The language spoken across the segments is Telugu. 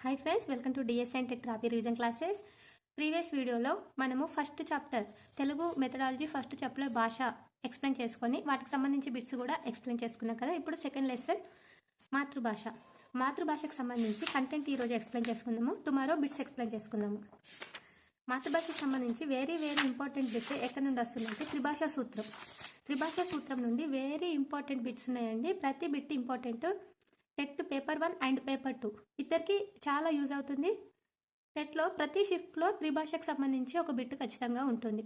Hi friends, welcome to DS and tech trophy revision classes. Previous వీడియోలో మనము first chapter Telugu methodology first chapter భాష ఎక్స్ప్లెయిన్ చేసుకొని వాటికి సంబంధించి బిట్స్ కూడా ఎక్స్ప్లెయిన్ చేసుకున్నాం కదా. ఇప్పుడు సెకండ్ లెసన్ మాతృభాషకు సంబంధించి కంటెంట్ ఈరోజు ఎక్స్ప్లెయిన్ చేసుకుందాము. టుమారో బిట్స్ ఎక్స్ప్లెయిన్ చేసుకుందాము. మాతృభాషకు సంబంధించి వెరీ ఇంపార్టెంట్ బిట్స్ ఎక్కడి నుండి వస్తుందంటే త్రిభాషా సూత్రం నుండి వెరీ ఇంపార్టెంట్ బిట్స్ ఉన్నాయండి. ప్రతి bit important. TET paper 1 and paper 2 ఇద్దరికి చాలా యూజ్ అవుతుంది. టెట్లో ప్రతి షిఫ్ట్లో త్రిభాషకు సంబంధించి ఒక బిట్ ఖచ్చితంగా ఉంటుంది.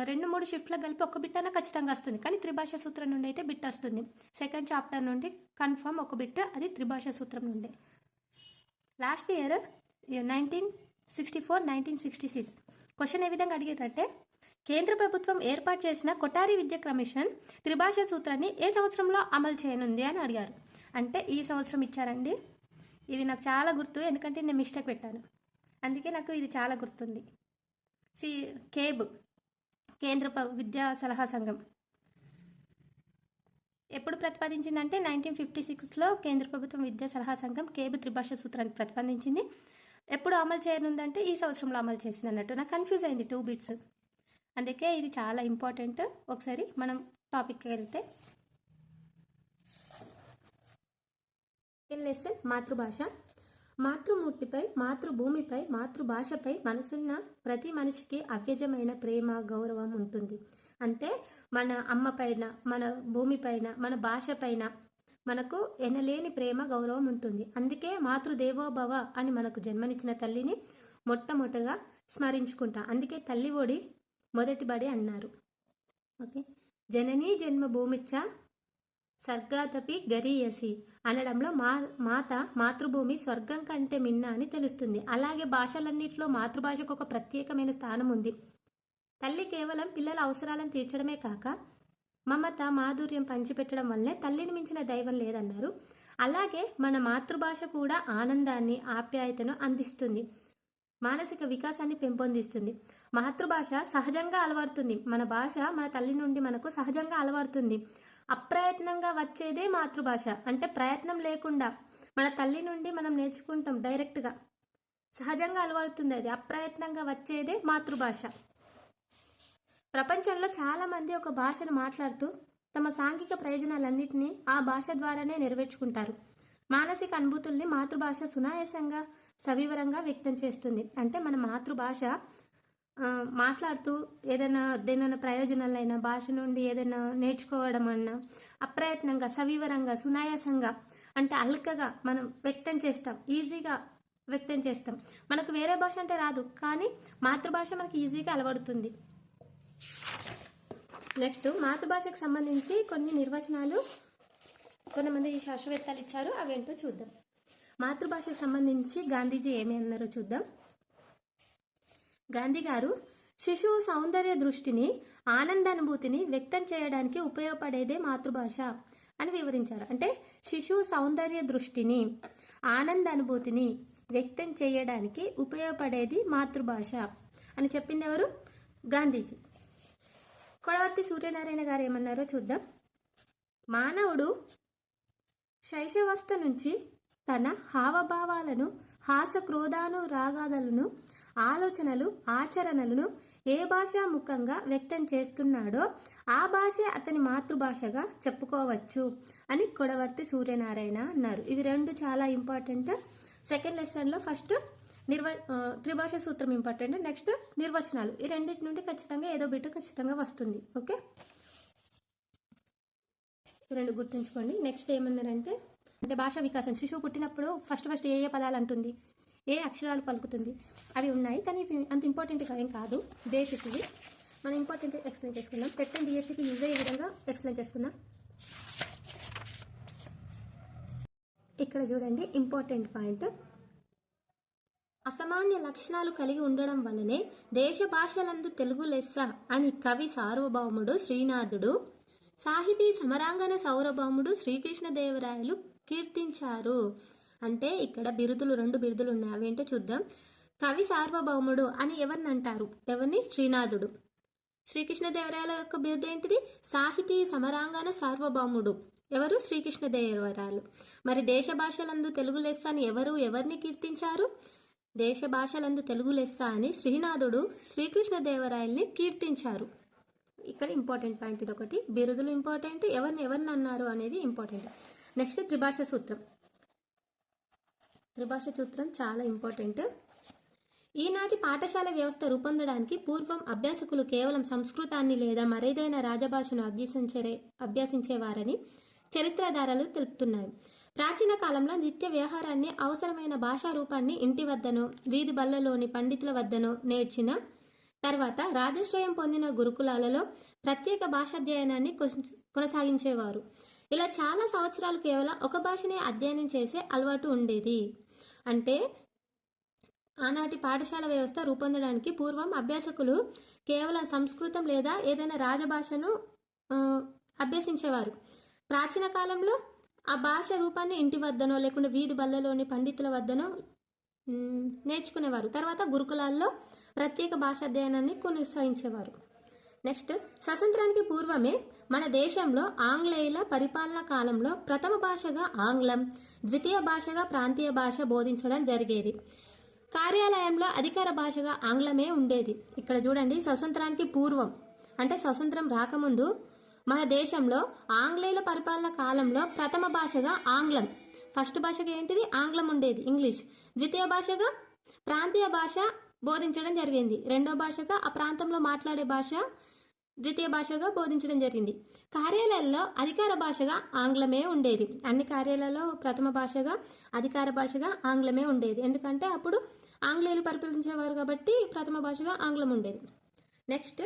2-3 షిఫ్ట్లో కలిపి ఒక బిట్ అయినా ఖచ్చితంగా వస్తుంది, కానీ త్రిభాషా సూత్రం నుండి అయితే బిట్ వస్తుంది. సెకండ్ చాప్టర్ నుండి కన్ఫర్మ్ ఒక బిట్, అది త్రిభాషా సూత్రం నుండి. లాస్ట్ ఇయర్ 1964-1966 క్వశ్చన్ ఏ విధంగా అడిగేటంటే, కేంద్ర ప్రభుత్వం ఏర్పాటు చేసిన కొఠారి విద్యా కమిషన్ త్రిభాషా సూత్రాన్ని ఏ సంవత్సరంలో అమలు చేయనుంది అని అడిగారు. అంటే ఈ సంవత్సరం ఇచ్చారండి. ఇది నాకు చాలా గుర్తు, ఎందుకంటే నేను మిస్టేక్ పెట్టాను, అందుకే నాకు ఇది చాలా గుర్తుంది. కేంద్ర విద్యా సలహా సంఘం ఎప్పుడు ప్రతిపాదించిందంటే 1956లో కేంద్ర ప్రభుత్వం విద్యా సలహా సంఘం కేబ్ త్రిభాషా సూత్రాన్ని ప్రతిపాదించింది. ఎప్పుడు అమలు చేయనుందంటే ఈ సంవత్సరంలో అమలు చేసింది అన్నట్టు. నాకు కన్ఫ్యూజ్ అయింది 2 బిట్స్, అందుకే ఇది చాలా ఇంపార్టెంట్. ఒకసారి మనం టాపిక్కి వెళ్తే, లెసన్ మాతృభాష. మాతృమూర్తిపై, మాతృభూమిపై, మాతృభాషపై మనసున్న ప్రతి మనిషికి అవ్యజమైన ప్రేమ, గౌరవం ఉంటుంది. అంటే మన అమ్మ పైన, మన భూమి పైన, మన భాష పైన మనకు ఎనలేని ప్రేమ, గౌరవం ఉంటుంది. అందుకే మాతృదేవోభవ అని మనకు జన్మనిచ్చిన తల్లిని మొట్టమొదటగా స్మరించుకుంటా. అందుకే తల్లి ఒడి మొదటి బడి అన్నారు. ఓకే, జననీ జన్మభూమిచ్చ స్వర్గాతపి గరీయసి అనడంలో మాతృభూమి స్వర్గం కంటే మిన్న అని తెలుస్తుంది. అలాగే భాషలన్నింటిలో మాతృభాషకు ఒక ప్రత్యేకమైన స్థానం ఉంది. తల్లి కేవలం పిల్లల అవసరాలను తీర్చడమే కాక మమత, మాధుర్యం పంచిపెట్టడం వల్లే తల్లిని మించిన దైవం లేదన్నారు. అలాగే మన మాతృభాష కూడా ఆనందాన్ని, ఆప్యాయతను అందిస్తుంది, మానసిక వికాసాన్ని పెంపొందిస్తుంది. మాతృభాష సహజంగా అలవడుతుంది. మన భాష మన తల్లి నుండి మనకు సహజంగా అలవడుతుంది. అప్రయత్నంగా వచ్చేదే మాతృభాష. అంటే ప్రయత్నం లేకుండా మన తల్లి నుండి మనం నేర్చుకుంటాం, డైరెక్ట్గా సహజంగా అలవడుతుంది. అది అప్రయత్నంగా వచ్చేదే మాతృభాష. ప్రపంచంలో చాలా మంది ఒక భాషను మాట్లాడుతూ తమ సాంఘిక ప్రయోజనాలన్నింటినీ ఆ భాష ద్వారానే నెరవేర్చుకుంటారు. మానసిక అనుభూతుల్ని మాతృభాష సునాయాసంగా, సవివరంగా వ్యక్తం చేస్తుంది. అంటే మన మాతృభాష మాట్లాడుతూ దేనైనా ప్రయోజనాలైనా, భాష నుండి ఏదైనా నేర్చుకోవడం అన్నా అప్రయత్నంగా, సవివరంగా, సునాయాసంగా, అంటే అల్కగా మనం వ్యక్తం చేస్తాం, ఈజీగా వ్యక్తం చేస్తాం. మనకు వేరే భాష అంటే రాదు, కానీ మాతృభాష మనకు ఈజీగా అలవడుతుంది. నెక్స్ట్, మాతృభాషకు సంబంధించి కొన్ని నిర్వచనాలు కొంతమంది శాస్త్రవేత్తలు ఇచ్చారు, అవేంటో చూద్దాం. మాతృభాషకు సంబంధించి గాంధీజీ ఏమి అన్నారో చూద్దాం. గాంధీ గారు శిశువు సౌందర్య దృష్టిని, ఆనందానుభూతిని వ్యక్తం చేయడానికి ఉపయోగపడేదే మాతృభాష అని వివరించారు. అంటే శిశువు సౌందర్య దృష్టిని, ఆనందానుభూతిని వ్యక్తం చేయడానికి ఉపయోగపడేది మాతృభాష అని చెప్పింది ఎవరు? గాంధీజీ. కొడవర్తి సూర్యనారాయణ గారు ఏమన్నారో చూద్దాం. మానవుడు శైశవావస్థ నుంచి తన హావభావాలను, హాస క్రోధానురాగాలను, ఆలోచనలు, ఆచరణలను ఏ భాషాముఖంగా వ్యక్తం చేస్తున్నాడో ఆ భాషే అతని మాతృభాషగా చెప్పుకోవచ్చు అని కొడవర్తి సూర్యనారాయణ అన్నారు. ఇవి 2 చాలా ఇంపార్టెంట్. సెకండ్ లెసన్లో ఫస్ట్ త్రిభాషా సూత్రం ఇంపార్టెంట్, నెక్స్ట్ నిర్వచనాలు. ఈ రెండింటి నుండి ఖచ్చితంగా ఏదో బిట్ ఖచ్చితంగా వస్తుంది. ఓకే, 2 గుర్తుంచుకోండి. నెక్స్ట్ ఏమన్నారంటే, భాషా వికాసం. శిశువు పుట్టినప్పుడు ఫస్ట్ ఏ పదాలు అంటుంది, ఏ అక్షరాలు పలుకుతుంది, అవి ఉన్నాయి, కానీ ఇవి అంత ఇంపార్టెంట్ ఏం కాదు. బేసిక్ ఇవి మనం ఇంపార్టెంట్ ఎక్స్ప్లెయిన్ చేసుకుందాం. టెట్ అండ్ డిఎస్సికి యూజ్ అయ్యే విధంగా ఎక్స్ప్లెయిన్ చేసుకుందాం. ఇక్కడ చూడండి, ఇంపార్టెంట్ పాయింట్. అసామాన్య లక్షణాలు కలిగి ఉండడం వల్లనే దేశ భాషలందు తెలుగు లెస్స అని కవి సార్వభౌముడు శ్రీనాథుడు, సాహితీ సమరాంగన సార్వభౌముడు శ్రీకృష్ణదేవరాయలు కీర్తించారు. అంటే ఇక్కడ 2 బిరుదులు ఉన్నాయి, అవేంటో చూద్దాం. కవి సార్వభౌముడు అని ఎవరిని అంటారు? ఎవరిని? శ్రీనాథుడు. శ్రీకృష్ణదేవరాయల యొక్క బిరుదు ఏంటిది? సాహితీ సమరాంగన సార్వభౌముడు. ఎవరు? శ్రీకృష్ణదేవరాయలు. మరి దేశ భాషలందు తెలుగు లెస్స అని ఎవరిని కీర్తించారు? దేశ భాషలందు తెలుగు లెస్స అని శ్రీనాథుడు శ్రీకృష్ణదేవరాయల్ని కీర్తించారు. ఇక్కడ ఇంపార్టెంట్ పాయింట్ ఇది ఒకటి. బిరుదులు ఇంపార్టెంట్, ఎవరిని అన్నారు అనేది ఇంపార్టెంట్. నెక్స్ట్ త్రిభాష సూత్రం. త్రిభాష సూత్రం చాలా ఇంపార్టెంట్. ఈనాటి పాఠశాల వ్యవస్థ రూపొందడానికి పూర్వం అభ్యాసకులు కేవలం సంస్కృతాన్ని లేదా మరేదైనా రాజభాషను అభ్యసించేవారని చరిత్రధారలు తెలుపుతున్నాయి. ప్రాచీన కాలంలో నిత్య వ్యవహారాన్ని, అవసరమైన భాషా రూపాన్ని ఇంటి వద్దనో వీధి బల్లలోని పండితుల వద్దనో నేర్చిన తర్వాత రాజశ్రయం పొందిన గురుకులాలలో ప్రత్యేక భాషాధ్యయనాన్ని కొనసాగించేవారు. ఇలా చాలా సంవత్సరాలు కేవలం ఒక భాషనే అధ్యయనం చేసే అలవాటు ఉండేది. అంటే ఆనాటి పాఠశాల వ్యవస్థ రూపొందడానికి పూర్వం అభ్యాసకులు కేవలం సంస్కృతం లేదా ఏదైనా రాజభాషను అభ్యసించేవారు. ప్రాచీన కాలంలో ఆ భాష రూపాన్ని ఇంటి వద్దనో లేకుండా వీధి బల్లలోని పండితుల వద్దనో నేర్చుకునేవారు. తర్వాత గురుకులాల్లో ప్రత్యేక భాషాధ్యయనాన్ని కొనసాగించేవారు. నెక్స్ట్, స్వతంత్రానికి పూర్వమే మన దేశంలో ఆంగ్లేయుల పరిపాలన కాలంలో ప్రథమ భాషగా ఆంగ్లం, ద్వితీయ భాషగా ప్రాంతీయ భాష బోధించడం జరిగేది. కార్యాలయంలో అధికార భాషగా ఆంగ్లమే ఉండేది. ఇక్కడ చూడండి, స్వతంత్రానికి పూర్వం అంటే స్వతంత్రం రాకముందు మన దేశంలో ఆంగ్లేయుల పరిపాలన కాలంలో ప్రథమ భాషగా ఆంగ్లం, ఫస్ట్ భాషగా ఏంటిది? ఆంగ్లం ఉండేది, ఇంగ్లీష్. ద్వితీయ భాషగా ప్రాంతీయ భాష బోధించడం జరిగింది. రెండో భాషగా ఆ ప్రాంతంలో మాట్లాడే భాష ద్వితీయ భాషగా బోధించడం జరిగింది. కార్యాలయాల్లో అధికార భాషగా ఆంగ్లమే ఉండేది. అన్ని కార్యాలయాల్లో ప్రథమ భాషగా అధికార భాషగా ఆంగ్లమే ఉండేది. ఎందుకంటే అప్పుడు ఆంగ్లేయులు పరిపాలించేవారు కాబట్టి ప్రథమ భాషగా ఆంగ్లం ఉండేది. నెక్స్ట్,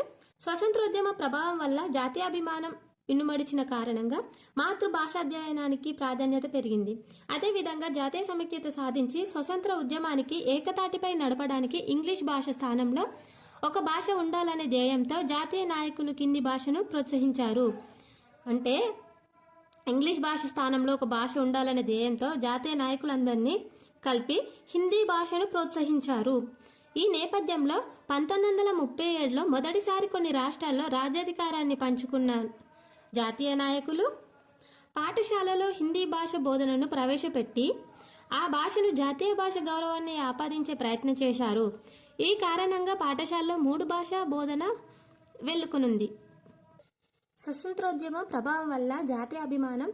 స్వతంత్రోద్యమ ప్రభావం వల్ల జాతీయాభిమానం ఇన్నుమడిచిన కారణంగా మాతృభాషాధ్యయనానికి ప్రాధాన్యత పెరిగింది. అదేవిధంగా జాతీయ సమైక్యత సాధించి స్వతంత్ర ఉద్యమానికి ఏకతాటిపై నడపడానికి ఇంగ్లీష్ భాష స్థానంలో ఒక భాష ఉండాలనే ధ్యేయంతో జాతీయ నాయకులు కింది భాషను ప్రోత్సహించారు. అంటే ఇంగ్లీష్ భాష స్థానంలో ఒక భాష ఉండాలనే ధ్యేయంతో జాతీయ నాయకులందరినీ కలిపి హిందీ భాషను ప్రోత్సహించారు. ఈ నేపథ్యంలో 1937లో మొదటిసారి కొన్ని రాష్ట్రాల్లో రాజ్యాధికారాన్ని పంచుకున్న జాతీయ నాయకులు పాఠశాలలో హిందీ భాష బోధనను ప్రవేశపెట్టి ఆ భాషను జాతీయ భాష గౌరవాన్ని ఆపాదించే ప్రయత్నం చేశారు. ఈ కారణంగా పాఠశాలలో 3 భాషా బోధన వెల్లుకొనుంది. స్వతంత్రోద్యమ ప్రభావం వల్ల జాతీయ అభిమానం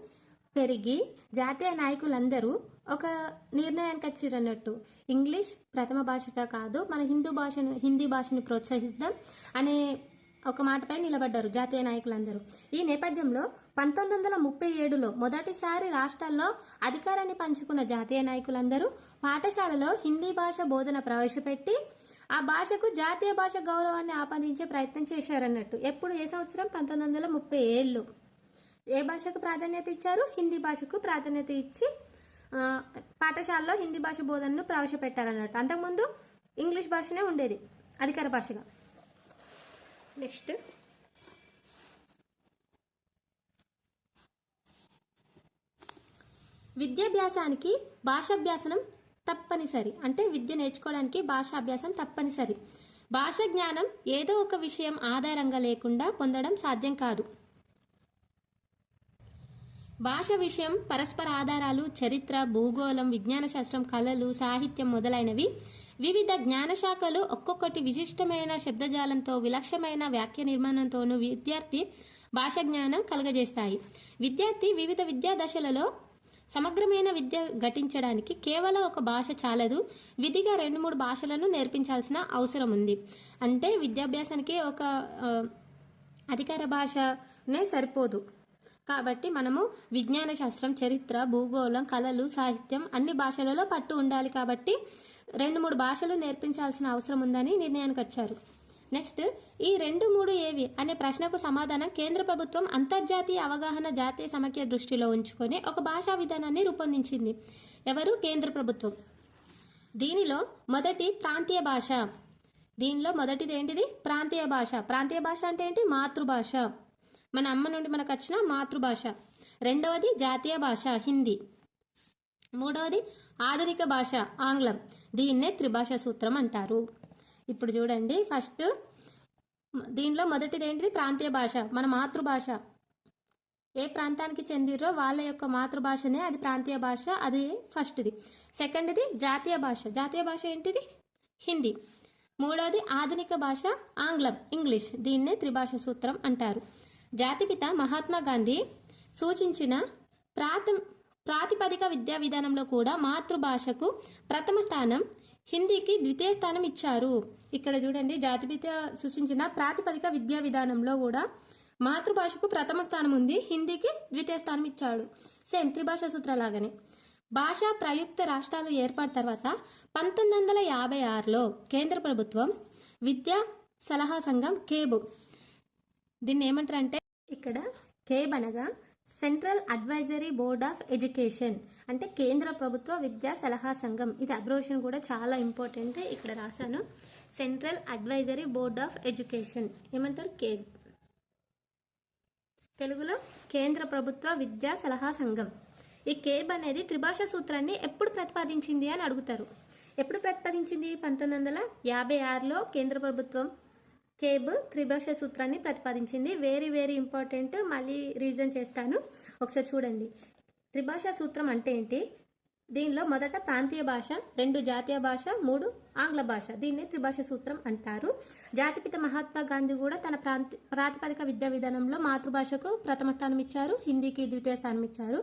పెరిగి జాతీయ నాయకులందరూ ఒక నిర్ణయానికి వచ్చిరన్నట్టు, ఇంగ్లీష్ ప్రథమ భాషగా కాదు, మన హిందీ భాషను ప్రోత్సహిద్దాం అనే ఒక మాటపై నిలబడ్డారు జాతీయ నాయకులందరూ. ఈ నేపథ్యంలో 1937లో మొదటిసారి రాష్ట్రాల్లో అధికారాన్ని పంచుకున్న జాతీయ నాయకులందరూ పాఠశాలలో హిందీ భాష బోధన ప్రవేశపెట్టి ఆ భాషకు జాతీయ భాష గౌరవాన్ని ఆపాదించే ప్రయత్నం చేశారన్నట్టు. ఎప్పుడు? ఏ సంవత్సరం? 1937లో. ఏ భాషకు ప్రాధాన్యత ఇచ్చారు? హిందీ భాషకు ప్రాధాన్యత ఇచ్చి పాఠశాలలో హిందీ భాష బోధనను ప్రవేశపెట్టారన్నట్టు. అంతకుముందు ఇంగ్లీష్ భాషనే ఉండేది అధికార భాషగా. నెక్స్ట్, విద్యాభ్యాసానికి భాషాభ్యాసనం తప్పనిసరి. అంటే విద్య నేర్చుకోవడానికి భాషాభ్యాసం తప్పనిసరి. భాష జ్ఞానం ఏదో ఒక విషయం ఆధారంగా లేకుండా పొందడం సాధ్యం కాదు. భాష విషయం పరస్పర ఆధారాలు, చరిత్ర, భూగోళం, విజ్ఞాన శాస్త్రం, కళలు, సాహిత్యం మొదలైనవి వివిధ జ్ఞానశాఖలు ఒక్కొక్కటి విశిష్టమైన శబ్దజాలంతో విలక్షణమైన వాక్య నిర్మాణంతోనూ విద్యార్థి భాష జ్ఞానం కలుగజేస్తాయి. విద్యార్థి వివిధ విద్యా దశలలో సమగ్రమైన విద్య ఘటించడానికి కేవలం ఒక భాష చాలదు, విధిగా 2-3 భాషలను నేర్పించాల్సిన అవసరం ఉంది. అంటే విద్యాభ్యాసానికి ఒక అధికార భాషనే సరిపోదు. కాబట్టి మనము విజ్ఞాన శాస్త్రం, చరిత్ర, భూగోళం, కళలు, సాహిత్యం అన్ని భాషలలో పట్టు ఉండాలి. కాబట్టి 2-3 భాషలు నేర్పించాల్సిన అవసరం ఉందని నిర్ణయానికి వచ్చారు. నెక్స్ట్, ఈ 2-3 ఏవి అనే ప్రశ్నకు సమాధానం కేంద్ర ప్రభుత్వం అంతర్జాతీయ అవగాహన, జాతీయ సమైక్య దృష్టిలో ఉంచుకొని ఒక భాషా విధానాన్ని రూపొందించింది. ఎవరు? కేంద్ర ప్రభుత్వం. దీనిలో మొదటి ప్రాంతీయ భాష. దీనిలో మొదటిది ఏంటిది? ప్రాంతీయ భాష. ప్రాంతీయ భాష అంటే ఏంటి? మాతృభాష, మన అమ్మ నుండి మనకు వచ్చిన మాతృభాష. రెండవది జాతీయ భాష హిందీ. మూడవది ఆధునిక భాష ఆంగ్లం. దీన్నే త్రిభాషా సూత్రం అంటారు. ఇప్పుడు చూడండి, ఫస్ట్ దీనిలో మొదటిది ఏంటిది? ప్రాంతీయ భాష, మన మాతృభాష. ఏ ప్రాంతానికి చెందిరో వాళ్ళ యొక్క మాతృభాషనే అది ప్రాంతీయ భాష, అది ఫస్ట్ది. సెకండ్ది జాతీయ భాష. జాతీయ భాష ఏంటిది? హిందీ. మూడవది ఆధునిక భాష ఆంగ్లం, ఇంగ్లీష్. దీన్నే త్రిభాష సూత్రం అంటారు. జాతిపిత మహాత్మా గాంధీ సూచించిన ప్రాతిపదిక విద్యా విధానంలో కూడా మాతృభాషకు ప్రథమ స్థానం, హిందీకి ద్వితీయ స్థానం ఇచ్చారు. ఇక్కడ చూడండి, జాతిపిత సూచించిన ప్రాతిపదిక విద్యా విధానంలో కూడా మాతృభాషకు ప్రథమ స్థానం ఉంది, హిందీకి ద్వితీయ స్థానం ఇచ్చాడు. సేమ్ త్రిభాష సూత్రలాగానే. భాషా ప్రయుక్త రాష్ట్రాలు ఏర్పడిన తర్వాత 1956లో కేంద్ర ప్రభుత్వం విద్యా సలహా సంఘం కేబ్, దీన్ని ఏమంటారంటే ఇక్కడ కేబ్ అనగా central advisory board of education, అంటే కేంద్ర ప్రభుత్వ విద్యా సలహా సంఘం. ఇది అబ్రోషన్ కూడా చాలా ఇంపార్టెంట్, ఇక్కడ రాశాను. Central advisory board of education ఏమంటారు? కేబ్. తెలుగులో కేంద్ర ప్రభుత్వ విద్యా సలహా సంఘం. ఈ కేబ్ అనేది త్రిభాష సూత్రాన్ని ఎప్పుడు ప్రతిపాదించింది అని అడుగుతారు. ఎప్పుడు ప్రతిపాదించింది? 1956లో కేంద్ర ప్రభుత్వం కేబ్ త్రిభాష సూత్రాన్ని ప్రతిపాదించింది. వెరీ వెరీ ఇంపార్టెంట్, మళ్ళీ రీజన్ చేస్తాను, ఒకసారి చూడండి. త్రిభాష సూత్రం అంటే ఏంటి? దీనిలో మొదట ప్రాంతీయ భాష, 2 జాతీయ భాష, 3 ఆంగ్ల భాష. దీన్ని త్రిభాష సూత్రం అంటారు. జాతిపిత మహాత్మా గాంధీ కూడా తన ప్రాతిపదిక విద్యా విధానంలో మాతృభాషకు ప్రథమ స్థానం ఇచ్చారు, హిందీకి ద్వితీయ స్థానం ఇచ్చారు.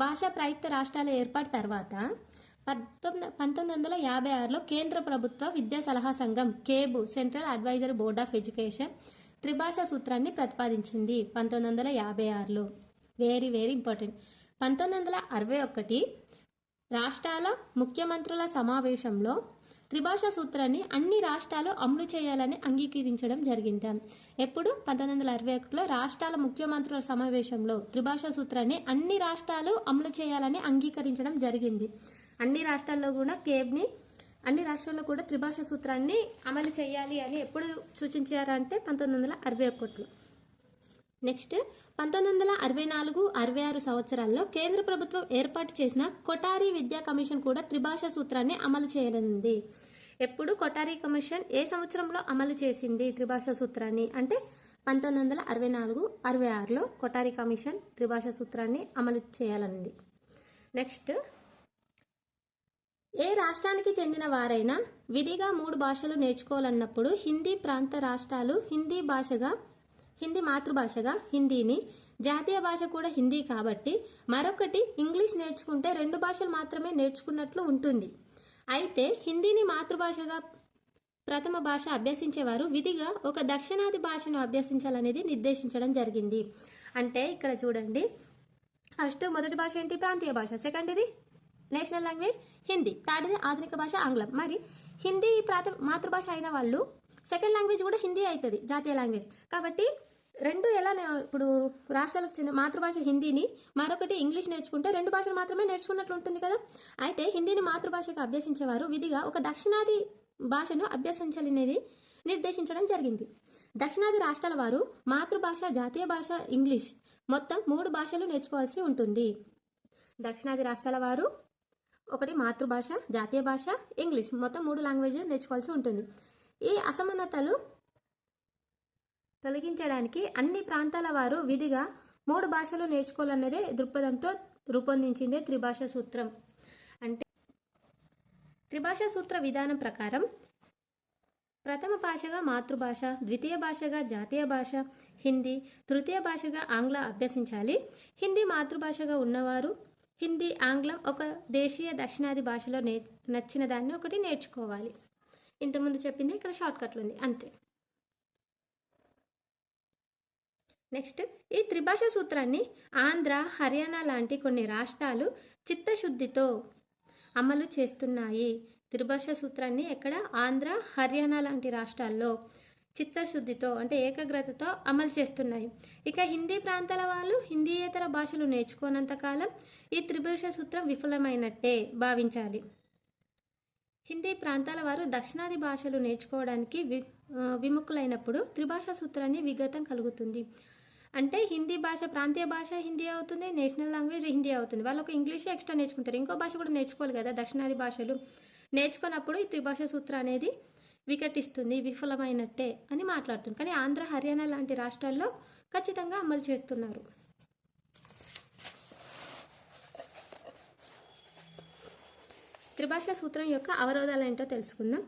భాషా ప్రయుక్త రాష్ట్రాల ఏర్పాటు తర్వాత 1956లో కేంద్ర ప్రభుత్వ విద్యా సలహా సంఘం CABE, central advisory board of education, త్రిభాష సూత్రాన్ని ప్రతిపాదించింది 1956లో. Very very important. 1961 రాష్ట్రాల ముఖ్యమంత్రుల సమావేశంలో త్రిభాష సూత్రాన్ని అన్ని రాష్ట్రాలు అమలు చేయాలని అంగీకరించడం జరిగింది. ఎప్పుడు? 1961లో రాష్ట్రాల ముఖ్యమంత్రుల సమావేశంలో త్రిభాష సూత్రాన్ని అన్ని రాష్ట్రాలు అమలు చేయాలని అంగీకరించడం జరిగింది. అన్ని రాష్ట్రాల్లో కూడా త్రిభాష సూత్రాన్ని అమలు చేయాలి అని ఎప్పుడు సూచించారంటే 1961లో. నెక్స్ట్ 1964-66 సంవత్సరాల్లో కేంద్ర ప్రభుత్వం ఏర్పాటు చేసిన కొఠారి విద్యా కమిషన్ కూడా త్రిభాష సూత్రాన్ని అమలు చేయనుంది. ఎప్పుడు కొఠారి కమిషన్ ఏ సంవత్సరంలో అమలు చేసింది త్రిభాష సూత్రాన్ని అంటే 1964-66లో కొఠారి కమిషన్ త్రిభాష సూత్రాన్ని అమలు చేయాలనుంది. నెక్స్ట్, ఏ రాష్ట్రానికి చెందిన వారైనా విధిగా 3 భాషలు నేర్చుకోవాలన్నప్పుడు హిందీ ప్రాంత రాష్ట్రాలు హిందీ మాతృభాషగా హిందీని, జాతీయ భాష కూడా హిందీ కాబట్టి మరొకటి ఇంగ్లీష్ నేర్చుకుంటే 2 భాషలు మాత్రమే నేర్చుకున్నట్లు ఉంటుంది. అయితే హిందీని మాతృభాషగా ప్రథమ భాష అభ్యసించేవారు విధిగా ఒక దక్షిణాది భాషను అభ్యసించాలనేది నిర్దేశించడం జరిగింది. అంటే ఇక్కడ చూడండి, ఫస్ట్ మొదటి భాష ఏంటి? ప్రాంతీయ భాష. సెకండ్ది నేషనల్ లాంగ్వేజ్ హిందీ. థర్డ్ది ఆధునిక భాష ఆంగ్లం. మరి హిందీ మాతృభాష అయిన వాళ్ళు సెకండ్ లాంగ్వేజ్ కూడా హిందీ అవుతుంది, జాతీయ లాంగ్వేజ్. కాబట్టి 2 ఎలా ఇప్పుడు రాష్ట్రాలకు చెందిన మాతృభాష హిందీని, మరొకటి ఇంగ్లీష్ నేర్చుకుంటే 2 భాషలు మాత్రమే నేర్చుకున్నట్లు ఉంటుంది కదా. అయితే హిందీని మాతృభాషగా అభ్యసించేవారు విధిగా ఒక దక్షిణాది భాషను అభ్యసించాలనేది నిర్దేశించడం జరిగింది. దక్షిణాది రాష్ట్రాల వారు మాతృభాష, జాతీయ భాష, ఇంగ్లీష్ మొత్తం 3 భాషలు నేర్చుకోవాల్సి ఉంటుంది. దక్షిణాది రాష్ట్రాల వారు ఒకటి మాతృభాష, జాతీయ భాష, ఇంగ్లీష్ మొత్తం 3 లాంగ్వేజ్ నేర్చుకోవాల్సి ఉంటుంది. ఈ అసమానతలు తొలగించడానికి అన్ని ప్రాంతాల వారు విధిగా 3 భాషలు నేర్చుకోవాలన్నదే దృక్పథంతో రూపొందించిందే త్రిభాష సూత్రం. అంటే త్రిభాష సూత్ర విధానం ప్రకారం ప్రథమ భాషగా మాతృభాష, ద్వితీయ భాషగా జాతీయ భాష హిందీ, తృతీయ భాషగా ఆంగ్ల అభ్యసించాలి. హిందీ మాతృభాషగా ఉన్నవారు హిందీ, ఆంగ్లం ఒక దేశీయ దక్షిణాది భాషలో నచ్చిన దాన్ని ఒకటి నేర్చుకోవాలి. ఇంతకుముందు చెప్పింది ఇక్కడ షార్ట్కట్లు ఉంది, అంతే. నెక్స్ట్, ఈ త్రిభాష సూత్రాన్ని ఆంధ్ర, హర్యానా లాంటి కొన్ని రాష్ట్రాలు చిత్తశుద్ధితో అమలు చేస్తున్నాయి. త్రిభాష సూత్రాన్ని ఎక్కడ? ఆంధ్ర, హర్యానా లాంటి రాష్ట్రాల్లో చిత్తశుద్ధితో అంటే ఏకాగ్రతతో అమలు చేస్తున్నాయి. ఇక హిందీ ప్రాంతాల వాళ్ళు హిందీయేతర భాషలు నేర్చుకోనంతకాలం ఈ త్రిభాష సూత్రం విఫలమైనట్టే భావించాలి. హిందీ ప్రాంతాల వారు దక్షిణాది భాషలు నేర్చుకోవడానికి విముఖులైనప్పుడు త్రిభాష సూత్రాన్ని విఘాతం కలుగుతుంది. అంటే హిందీ భాష ప్రాంతీయ భాష హిందీ అవుతుంది, నేషనల్ లాంగ్వేజ్ హిందీ అవుతుంది. వాళ్ళు ఒక ఇంగ్లీష్ ఎక్స్ట్రా నేర్చుకుంటారు, ఇంకో భాష కూడా నేర్చుకోవాలి కదా. దక్షిణాది భాషలు నేర్చుకున్నప్పుడు ఈ త్రిభాష సూత్రం అనేది వికటిస్తుంది, విఫలమైనట్టే అని మాట్లాడుతుంది. కానీ ఆంధ్ర, హర్యానా లాంటి రాష్ట్రాల్లో ఖచ్చితంగా అమలు చేస్తున్నారు. త్రిభాషా సూత్రం యొక్క అవరోధాలు ఏంటో తెలుసుకుందాం.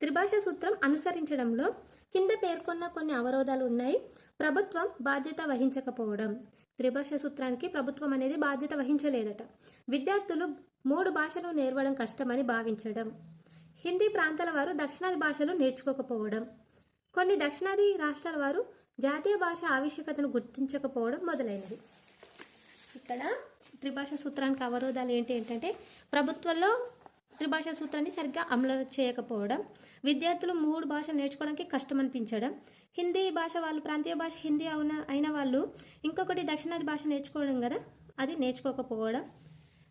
త్రిభాషా సూత్రం అనుసరించడంలో కింద పేర్కొన్న కొన్ని అవరోధాలు ఉన్నాయి. ప్రభుత్వం బాధ్యత వహించకపోవడం. త్రిభాషా సూత్రానికి ప్రభుత్వం అనేది బాధ్యత వహించలేదట. విద్యార్థులు 3 భాషలు నేర్వడం కష్టమని భావించడం. హిందీ ప్రాంతాల వారు దక్షిణాది భాషలు నేర్చుకోకపోవడం. కొన్ని దక్షిణాది రాష్ట్రాల వారు జాతీయ భాష ఆవశ్యకతను గుర్తించకపోవడం మొదలైనవి. ఇక్కడ త్రిభాషా సూత్రానికి అవరోధాలు ఏంటంటే ప్రభుత్వంలో త్రిభాషా సూత్రాన్ని సరిగ్గా అమలు చేయకపోవడం, విద్యార్థులు 3 భాషలు నేర్చుకోవడానికి కష్టం అనిపించడం, హిందీ భాష వాళ్ళు ప్రాంతీయ భాష హిందీ అయిన వాళ్ళు ఇంకొకటి దక్షిణాది భాష నేర్చుకోవడం కదా, అది నేర్చుకోకపోవడం,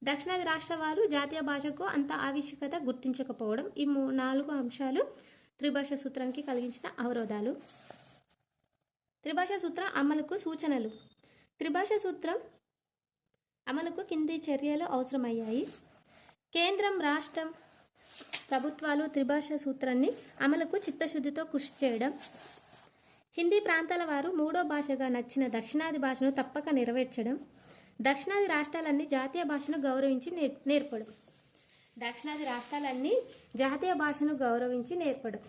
దక్షిణాది రాష్ట్ర వారు జాతీయ భాషకు అంత ఆవశ్యకత గుర్తించకపోవడం. ఈ 4 అంశాలు త్రిభాషా సూత్రానికి కలిగించిన అవరోధాలు. త్రిభాషా సూత్రం అమలుకు సూచనలు. త్రిభాషా సూత్రం అమలుకు కింది చర్యలు అవసరమయ్యాయి. కేంద్రం, రాష్ట్రం ప్రభుత్వాలు త్రిభాషా సూత్రాన్ని అమలుకు చిత్తశుద్ధితో కృషి చేయడం. హిందీ ప్రాంతాల వారు 3వ భాషగా నచ్చిన దక్షిణాది భాషను తప్పక నెరవేర్చడం. దక్షిణాది రాష్ట్రాలన్నీ జాతీయ భాషను గౌరవించి నేర్పడం. దక్షిణాది రాష్ట్రాలన్నీ జాతీయ భాషను గౌరవించి నేర్పడం.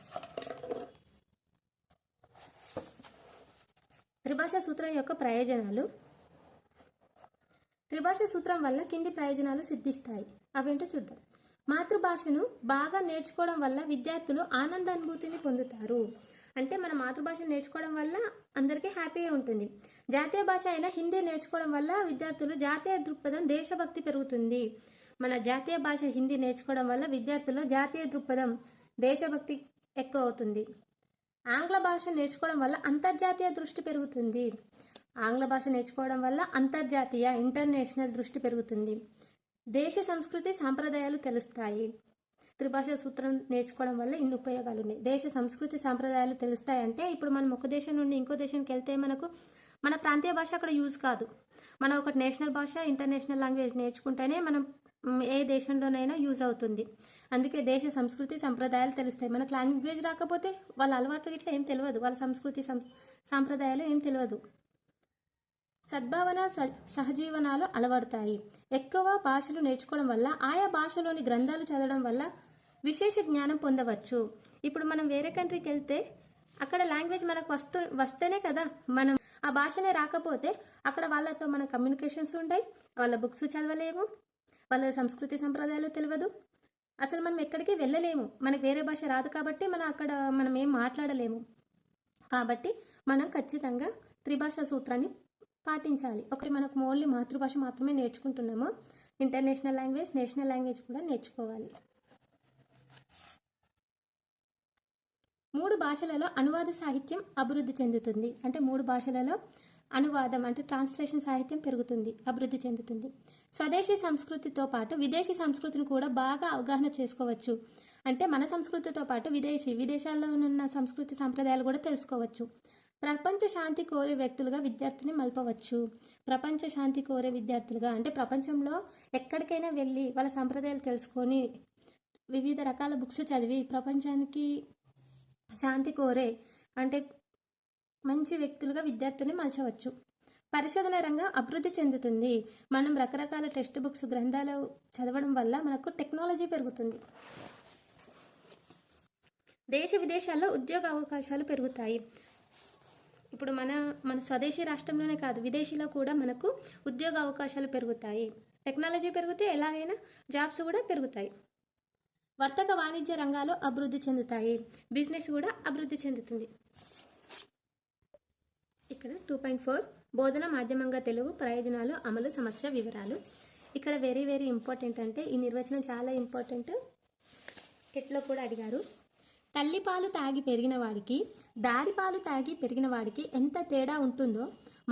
త్రిభాషా సూత్రం యొక్క ప్రయోజనాలు. త్రిభాషా సూత్రం వల్ల కింది ప్రయోజనాలు సిద్ధిస్తాయి. అవేంటో చూద్దాం. మాతృభాషను బాగా నేర్చుకోవడం వల్ల విద్యార్థులు ఆనందానుభూతిని పొందుతారు. అంటే మన మాతృభాష నేర్చుకోవడం వల్ల అందరికీ హ్యాపీగా ఉంటుంది. జాతీయ భాష అయిన హిందీ నేర్చుకోవడం వల్ల విద్యార్థులు జాతీయ దృక్పథం, దేశభక్తి పెరుగుతుంది. మన జాతీయ భాష హిందీ నేర్చుకోవడం వల్ల విద్యార్థుల్లో జాతీయ దృక్పథం, దేశభక్తి ఎక్కువ అవుతుంది. ఆంగ్ల భాష నేర్చుకోవడం వల్ల అంతర్జాతీయ దృష్టి పెరుగుతుంది. ఆంగ్ల భాష నేర్చుకోవడం వల్ల అంతర్జాతీయ, ఇంటర్నేషనల్ దృష్టి పెరుగుతుంది. దేశ సంస్కృతి సాంప్రదాయాలు తెలుస్తాయి. త్రిభాషా సూత్రం నేర్చుకోవడం వల్ల ఇన్ని ఉపయోగాలు ఉన్నాయి. దేశ సంస్కృతి సాంప్రదాయాలు తెలుస్తాయి అంటే ఇప్పుడు మనం ఒక దేశం నుండి ఇంకో దేశానికి వెళ్తే మనకు మన ప్రాంతీయ భాష అక్కడ యూజ్ కాదు. మనం ఒక నేషనల్ భాష, ఇంటర్నేషనల్ లాంగ్వేజ్ నేర్చుకుంటేనే మనం ఏ దేశంలోనైనా యూజ్ అవుతుంది. అందుకే దేశ సంస్కృతి సంప్రదాయాలు తెలుస్తాయి. మనకు లాంగ్వేజ్ రాకపోతే వాళ్ళ అలవాట్లు ఇట్లా ఏం తెలియదు, వాళ్ళ సంస్కృతి సాంప్రదాయాలు ఏం తెలియదు. సద్భావన, సహజీవనాలు అలవడతాయి. ఎక్కువ భాషలు నేర్చుకోవడం వల్ల ఆయా భాషలోని గ్రంథాలు చదవడం వల్ల విశేష జ్ఞానం పొందవచ్చు. ఇప్పుడు మనం వేరే కంట్రీకి వెళ్తే అక్కడ లాంగ్వేజ్ మనకు వస్తేనే కదా, మనం ఆ భాషనే రాకపోతే అక్కడ వాళ్ళతో మన కమ్యూనికేషన్స్ ఉంటాయి, వాళ్ళ బుక్స్ చదవలేము, వాళ్ళ సంస్కృతి సంప్రదాయాలు తెలియదు, అసలు మనం ఎక్కడికి వెళ్ళలేము. మనకు వేరే భాష రాదు కాబట్టి మనం ఏం మాట్లాడలేము. కాబట్టి మనం ఖచ్చితంగా త్రిభాషా సూత్రాన్ని పాటించాలి. ఒకటి మనకు ఓన్లీ మాతృభాష మాత్రమే నేర్చుకుంటున్నాము, ఇంటర్నేషనల్ లాంగ్వేజ్, నేషనల్ లాంగ్వేజ్ కూడా నేర్చుకోవాలి. 3 భాషలలో అనువాద సాహిత్యం అభివృద్ధి చెందుతుంది. అంటే 3 భాషలలో అనువాదం అంటే ట్రాన్స్లేషన్ సాహిత్యం పెరుగుతుంది, అభివృద్ధి చెందుతుంది. స్వదేశీ సంస్కృతితో పాటు విదేశీ సంస్కృతిని కూడా బాగా అవగాహన చేసుకోవచ్చు. అంటే మన సంస్కృతితో పాటు విదేశాల్లో ఉన్న సంస్కృతి సంప్రదాయాలు కూడా తెలుసుకోవచ్చు. ప్రపంచ శాంతి కోరే వ్యక్తులుగా విద్యార్థిని మలపవచ్చు. ప్రపంచ శాంతి కోరే విద్యార్థులుగా అంటే ప్రపంచంలో ఎక్కడికైనా వెళ్ళి వాళ్ళ సంప్రదాయాలు తెలుసుకొని వివిధ రకాల బుక్స్ చదివి ప్రపంచానికి శాంతి కోరే అంటే మంచి వ్యక్తులుగా విద్యార్థుల్ని మలచవచ్చు. పరిశోధన రంగం అభివృద్ధి చెందుతుంది. మనం రకరకాల టెక్స్ట్ బుక్స్, గ్రంథాలు చదవడం వల్ల మనకు టెక్నాలజీ పెరుగుతుంది. దేశ విదేశాల్లో ఉద్యోగ అవకాశాలు పెరుగుతాయి. ఇప్పుడు మన స్వదేశీ రాష్ట్రంలోనే కాదు, విదేశీలో కూడా మనకు ఉద్యోగ అవకాశాలు పెరుగుతాయి. టెక్నాలజీ పెరిగితే ఎలాగైనా జాబ్స్ కూడా పెరుగుతాయి. వర్తక వాణిజ్య రంగాలు అభివృద్ధి చెందుతాయి. బిజినెస్ కూడా అభివృద్ధి చెందుతుంది. ఇక్కడ 2.4 బోధన మాధ్యమంగా తెలుగు ప్రయోజనాలు, అమలు, సమస్య వివరాలు. ఇక్కడ వెరీ వెరీ ఇంపార్టెంట్, అంటే ఈ నిర్వచనం చాలా ఇంపార్టెంట్. టెట్లో కూడా అడిగారు. తల్లిపాలు తాగి పెరిగిన వాడికి, దారిపాలు తాగి పెరిగిన వాడికి ఎంత తేడా ఉంటుందో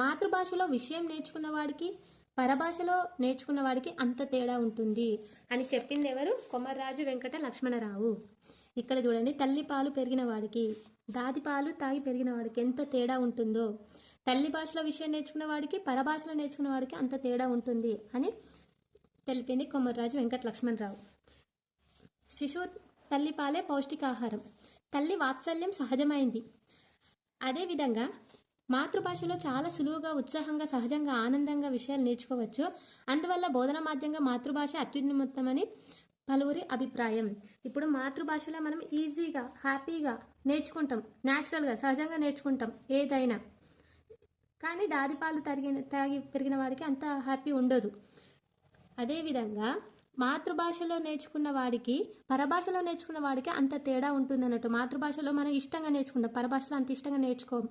మాతృభాషలో విషయం నేర్చుకున్న వాడికి, పరభాషలో నేర్చుకున్న వాడికి అంత తేడా ఉంటుంది అని చెప్పింది ఎవరు? కొమర్రాజు వెంకట లక్ష్మణరావు. ఇక్కడ చూడండి, తల్లిపాలు పెరిగిన వాడికి, దాదిపాలు తాగి పెరిగిన వాడికి ఎంత తేడా ఉంటుందో, తల్లి భాషలో విషయం నేర్చుకున్న వాడికి, పరభాషలో నేర్చుకున్న వాడికి అంత తేడా ఉంటుంది అని తెలిపింది కొమర్రాజు వెంకట లక్ష్మణరావు. శిశువు తల్లిపాలే పౌష్టికాహారం. తల్లి వాత్సల్యం సహజమైంది. అదేవిధంగా మాతృభాషలో చాలా సులువుగా, ఉత్సాహంగా, సహజంగా, ఆనందంగా విషయాలు నేర్చుకోవచ్చు. అందువల్ల బోధన మాధ్యంగా మాతృభాష అత్యున్నతమని పలువురి అభిప్రాయం. ఇప్పుడు మాతృభాషలో మనం ఈజీగా హ్యాపీగా నేర్చుకుంటాం, న్యాచురల్గా సహజంగా నేర్చుకుంటాం ఏదైనా. కానీ దాదిపాలు తాగి పెరిగిన వాడికి అంత హ్యాపీ ఉండదు. అదేవిధంగా మాతృభాషలో నేర్చుకున్న వాడికి పరభాషలో నేర్చుకున్న వాడికి అంత తేడా ఉంటుంది అన్నట్టు. మాతృభాషలో మనం ఇష్టంగా నేర్చుకుంటాం, పరభాషలో అంత ఇష్టంగా నేర్చుకోం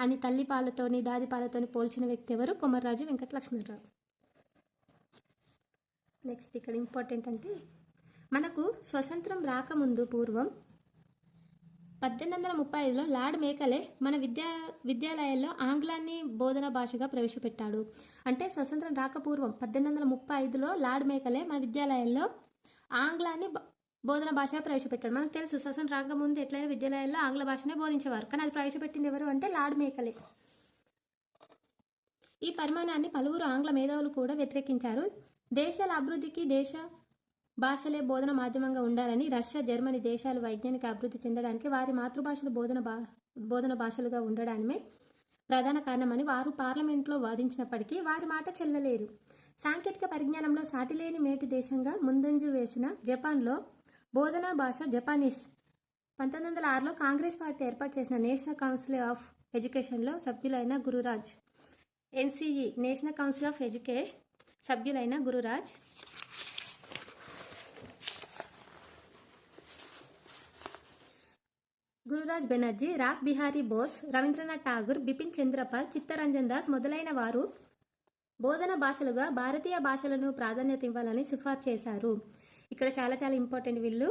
అని తల్లి పాలతోని దాది పాలతోని పోల్చిన వ్యక్తి ఎవరు? కొమర్రాజు వెంకటలక్ష్మణరావు. నెక్స్ట్ ఇక్కడ ఇంపార్టెంట్ అంటే మనకు స్వతంత్రం రాకముందు పూర్వం 1835లో లార్డ్ మేకలే మన విద్యాలయాల్లో ఆంగ్లాన్ని బోధన భాషగా ప్రవేశపెట్టాడు. అంటే స్వతంత్రం రాకపూర్వం 1835లో లార్డ్ మేకలే మన విద్యాలయాల్లో ఆంగ్లాన్ని బోధన భాషగా ప్రవేశపెట్టాడు. మనకు తెలుసు స్వతంత్రం రాకముందు ఎట్లయినా విద్యాలయాల్లో ఆంగ్ల భాషనే బోధించేవారు, కానీ అది ప్రవేశపెట్టింది ఎవరు అంటే లార్డ్ మేకలే. ఈ పరిమాణాన్ని పలువురు ఆంగ్ల మేధావులు కూడా వ్యతిరేకించారు. దేశాల అభివృద్ధికి దేశ భాషలే బోధన మాధ్యమంగా ఉండాలని రష్యా, జర్మనీ దేశాలు వైజ్ఞానిక అభివృద్ధి చెందడానికి వారి మాతృభాషలు బోధన భాషలుగా ఉండడమే ప్రధాన కారణమని వారు పార్లమెంట్లో వాదించినప్పటికీ వారి మాట చెల్లలేదు. సాంకేతిక పరిజ్ఞానంలో సాటిలేని మేటి దేశంగా ముందంజు వేసిన జపాన్లో బోధనా భాష జపానీస్. 1906లో కాంగ్రెస్ పార్టీ ఏర్పాటు చేసిన నేషనల్ కౌన్సిల్ ఆఫ్ ఎడ్యుకేషన్లో సభ్యులైన Gururaj, NCE national council of education సభ్యులైన గురురాజ్ బెనర్జీ, రాస్ బిహారీ బోస్, రవీంద్రనాథ్ ఠాగూర్, బిపిన్ చంద్రపాల్, చిత్తరంజన్ దాస్ మొదలైన వారు బోధన భాషలుగా భారతీయ భాషలను ప్రాధాన్యత ఇవ్వాలని సిఫార్సు చేశారు. ఇక్కడ చాలా చాలా ఇంపార్టెంట్ వీళ్ళు: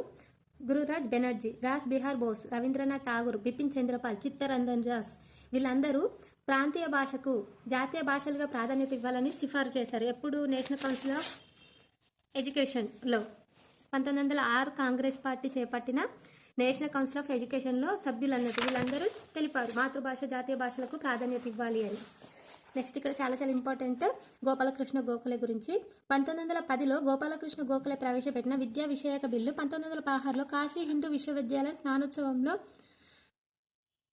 గురురాజ్ బెనర్జీ, రాస్ బిహార్ బోస్, రవీంద్రనాథ్ ఠాగూర్, బిపిన్ చంద్రపాల్, చిత్తరంజన్ దాస్ వీళ్ళందరూ ప్రాంతీయ భాషకు జాతీయ భాషలుగా ప్రాధాన్యత ఇవ్వాలని సిఫార్సు చేశారు. ఎప్పుడు? నేషనల్ కౌన్సిల్ ఆఫ్ ఎడ్యుకేషన్లో 1906 కాంగ్రెస్ పార్టీ చేపట్టిన నేషనల్ కౌన్సిల్ ఆఫ్ ఎడ్యుకేషన్లో సభ్యులన్నట్టు వీళ్ళందరూ తెలిపారు మాతృభాష జాతీయ భాషలకు ప్రాధాన్యత ఇవ్వాలి అని. నెక్స్ట్ ఇక్కడ చాలా చాలా ఇంపార్టెంట్ గోపాలకృష్ణ గోఖలే గురించి. 1910లో గోపాలకృష్ణ గోఖలే ప్రవేశపెట్టిన విద్యా విషయక బిల్లు 1916లో కాశీ హిందూ విశ్వవిద్యాలయ స్నానోత్సవంలో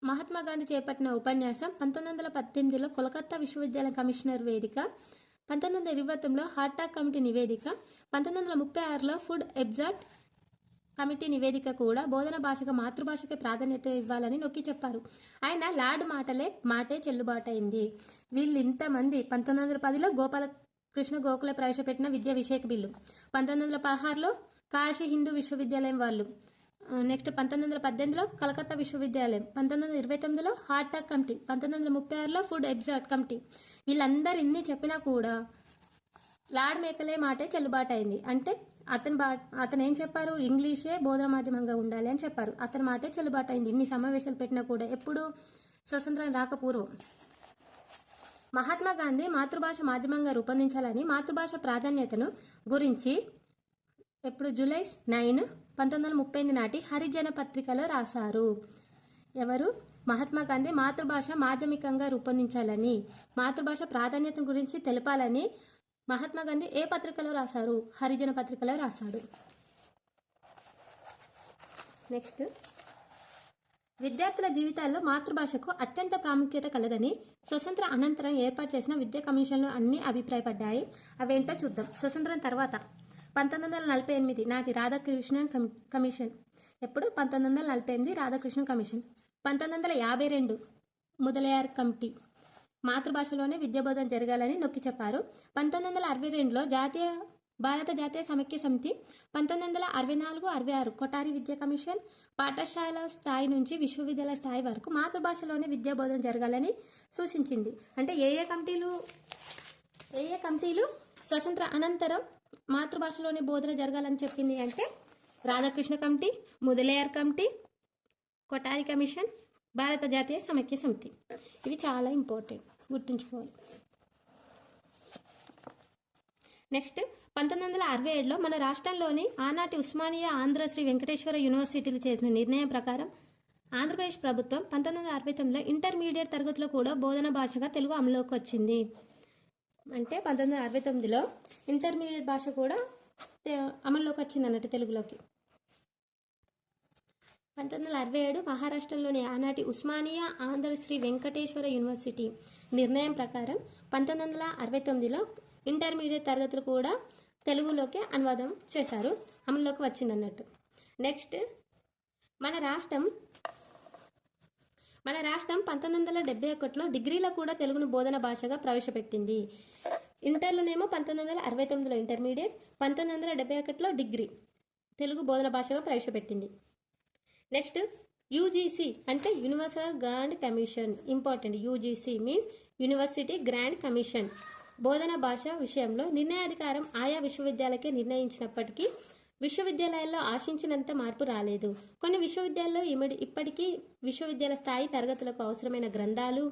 మహాత్మా గాంధీ చేపట్టిన ఉపన్యాసం, 1918లో కోల్కతా విశ్వవిద్యాలయ కమిషనర్ వేదిక, 1929లో హార్టాక్ కమిటీ నివేదిక, 1936లో ఫుడ్ ఎబ్జార్ట్ కమిటీ నివేదిక కూడా బోధన భాషగా మాతృభాషకే ప్రాధాన్యత ఇవ్వాలని నొక్కి చెప్పారు. ఆయన లార్డ్ మాటే చెల్లుబాటైంది. వీళ్ళు ఇంతమంది 1910లో గోపాలకృష్ణ గోఖలే ప్రవేశపెట్టిన విద్యా విషయక బిల్లు, 1916లో కాశీ హిందూ విశ్వవిద్యాలయం వాళ్ళు, నెక్స్ట్ 1918లో కలకత్తా విశ్వవిద్యాలయం, 1929లో హార్టాక్ కమిటీ, 1936లో ఫుడ్ ఎబ్జార్ట్ కమిటీ. వీళ్ళందరూ ఇన్ని చెప్పినా కూడా లార్డ్ మేకలే మాటే చెల్లుబాటైంది. అంటే అతను ఏం చెప్పారు? ఇంగ్లీషే బోధన మాధ్యమంగా ఉండాలి అని చెప్పారు. అతని మాటే చెల్లుబాటైంది ఇన్ని సమావేశాలు పెట్టినా కూడా. ఎప్పుడు? స్వతంత్రం రాకపూర్వం. మహాత్మా గాంధీ మాతృభాష మాధ్యమంగా రూపొందించాలని మాతృభాష ప్రాధాన్యతను గురించి ఎప్పుడు? జూలై 9, 1938 నాటి హరిజన పత్రికలో రాశారు. ఎవరు? మహాత్మా గాంధీ మాతృభాష మాధ్యమికంగా రూపొందించాలని, మాతృభాష ప్రాధాన్యత గురించి తెలపాలని మహాత్మా గాంధీ ఏ పత్రికలో రాశారు? హరిజన పత్రికలో రాశాడు. నెక్స్ట్, విద్యార్థుల జీవితాల్లో మాతృభాషకు అత్యంత ప్రాముఖ్యత కలదని స్వతంత్ర అనంతరం ఏర్పాటు చేసిన విద్యా కమిషన్లు అన్నీ అభిప్రాయపడ్డాయి. అవేంటో చూద్దాం. స్వతంత్రం తర్వాత 1948 నాటి రాధాకృష్ణన్ కమిషన్. ఎప్పుడు? 1948 రాధాకృష్ణన్ కమిషన్. 1952 ముదలియార్ కమిటీ మాతృభాషలోనే విద్యాబోధన జరగాలని నొక్కి చెప్పారు. 1962లో భారత జాతీయ సమైక్య సమితి, 1964-66 కొఠారి విద్యా కమిషన్ పాఠశాల స్థాయి నుంచి విశ్వవిద్యాలయ స్థాయి వరకు మాతృభాషలోనే విద్యాబోధన జరగాలని సూచించింది. అంటే ఏ ఏ కమిటీలు స్వతంత్ర అనంతరం మాతృభాషలోనే బోధన జరగాలని చెప్పింది అంటే Radhakrishna committee, Mudaliar committee, Kothari commission, భారత జాతీయ సమైక్య సమితి. ఇవి చాలా ఇంపార్టెంట్, గుర్తుంచుకోవాలి. నెక్స్ట్, 1967లో మన రాష్ట్రంలోని ఆనాటి ఉస్మానియా, ఆంధ్ర శ్రీ వెంకటేశ్వర యూనివర్సిటీలు చేసిన నిర్ణయం ప్రకారం ఆంధ్రప్రదేశ్ ప్రభుత్వం 1969లో ఇంటర్మీడియట్ తరగతిలో కూడా బోధన భాషగా తెలుగు అమలులోకి వచ్చింది. అంటే 1969లో ఇంటర్మీడియట్ భాష కూడా అమల్లోకి వచ్చింది అన్నట్టు తెలుగులోకి. 1967 మహారాష్ట్రలోని ఆనాటి ఉస్మానియా, ఆంధ్ర శ్రీ వెంకటేశ్వర యూనివర్సిటీ నిర్ణయం ప్రకారం 1969లో ఇంటర్మీడియట్ తరగతులు కూడా తెలుగులోకి అనువాదం చేశారు, అమలులోకి వచ్చింది అన్నట్టు. నెక్స్ట్ మన రాష్ట్రం 1971లో డిగ్రీలో కూడా తెలుగును బోధన భాషగా ప్రవేశపెట్టింది. ఇంటర్లోనేమో 1969లో ఇంటర్మీడియట్, 1971లో డిగ్రీ తెలుగు బోధన భాషగా ప్రవేశపెట్టింది. నెక్స్ట్ యూజీసీ అంటే universal grand commission. Important, UGC means university grand commission. బోధన భాష విషయంలో నిర్ణయాధికారం ఆయా విశ్వవిద్యాలయాలకే నిర్ణయించినప్పటికీ విశ్వవిద్యాలయాల్లో ఆశించినంత మార్పు రాలేదు. కొన్ని విశ్వవిద్యాలయాల్లో ఇప్పటికీ విశ్వవిద్యాలయ స్థాయి తరగతులకు అవసరమైన గ్రంథాలు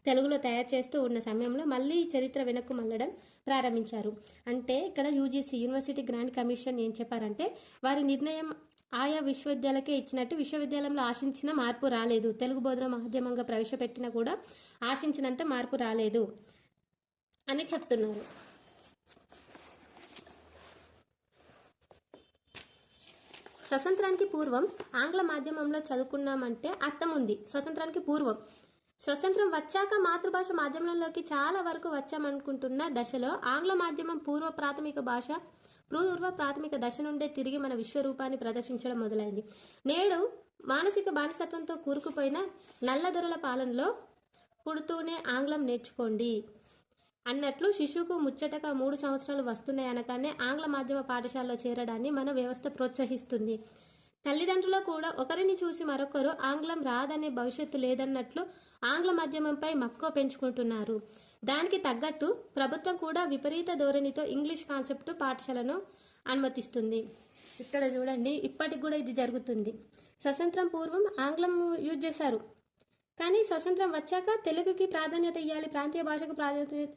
తెలుగులో తయారు చేస్తూ ఉన్న సమయంలో మళ్ళీ చరిత్ర వెనక్కు మళ్ళడం ప్రారంభించారు. అంటే ఇక్కడ యూజీసీ యూనివర్సిటీ గ్రాండ్ కమిషన్ ఏం చెప్పారంటే వారి నిర్ణయం ఆయా విశ్వవిద్యాలయకే ఇచ్చినట్టు విశ్వవిద్యాలయంలో ఆశించిన మార్పు రాలేదు. తెలుగు బోధన మాధ్యమంగా ప్రవేశపెట్టినా కూడా ఆశించినంత మార్పు రాలేదు అని చెప్తున్నారు. స్వతంత్రానికి పూర్వం ఆంగ్ల మాధ్యమంలో చదువుకున్నామంటే అర్థం ఉంది. స్వతంత్రానికి పూర్వం, స్వతంత్రం వచ్చాక మాతృభాష మాధ్యమంలోకి చాలా వరకు వచ్చామనుకుంటున్న దశలో ఆంగ్ల మాధ్యమం పూర్వ ప్రాథమిక దశ నుండే తిరిగి మన విశ్వరూపాన్ని ప్రదర్శించడం మొదలైంది. నేడు మానసిక బానిసత్వంతో కూరుకుపోయిన నల్లదొరల పాలనలో పుడుతూనే ఆంగ్లం నేర్చుకోండి అన్నట్లు శిశువుకు ముచ్చటగా 3 సంవత్సరాలు వస్తున్నాయనగానే ఆంగ్ల మాధ్యమ పాఠశాలలో చేరడాన్ని మన వ్యవస్థ ప్రోత్సహిస్తుంది. తల్లిదండ్రులు కూడా ఒకరిని చూసి మరొకరు ఆంగ్లం రాదనే భవిష్యత్తు లేదన్నట్లు ఆంగ్ల మాధ్యమంపై మక్కువ పెంచుకుంటున్నారు. దానికి తగ్గట్టు ప్రభుత్వం కూడా విపరీత ధోరణితో ఇంగ్లీష్ కాన్సెప్ట్ పాఠశాలను అనుమతిస్తుంది. ఇక్కడ చూడండి, ఇప్పటికి కూడా ఇది జరుగుతుంది. స్వతంత్రం పూర్వం ఆంగ్లం యూజ్ చేశారు, కానీ స్వతంత్రం వచ్చాక తెలుగుకి ప్రాధాన్యత ఇవ్వాలి, ప్రాంతీయ భాషకు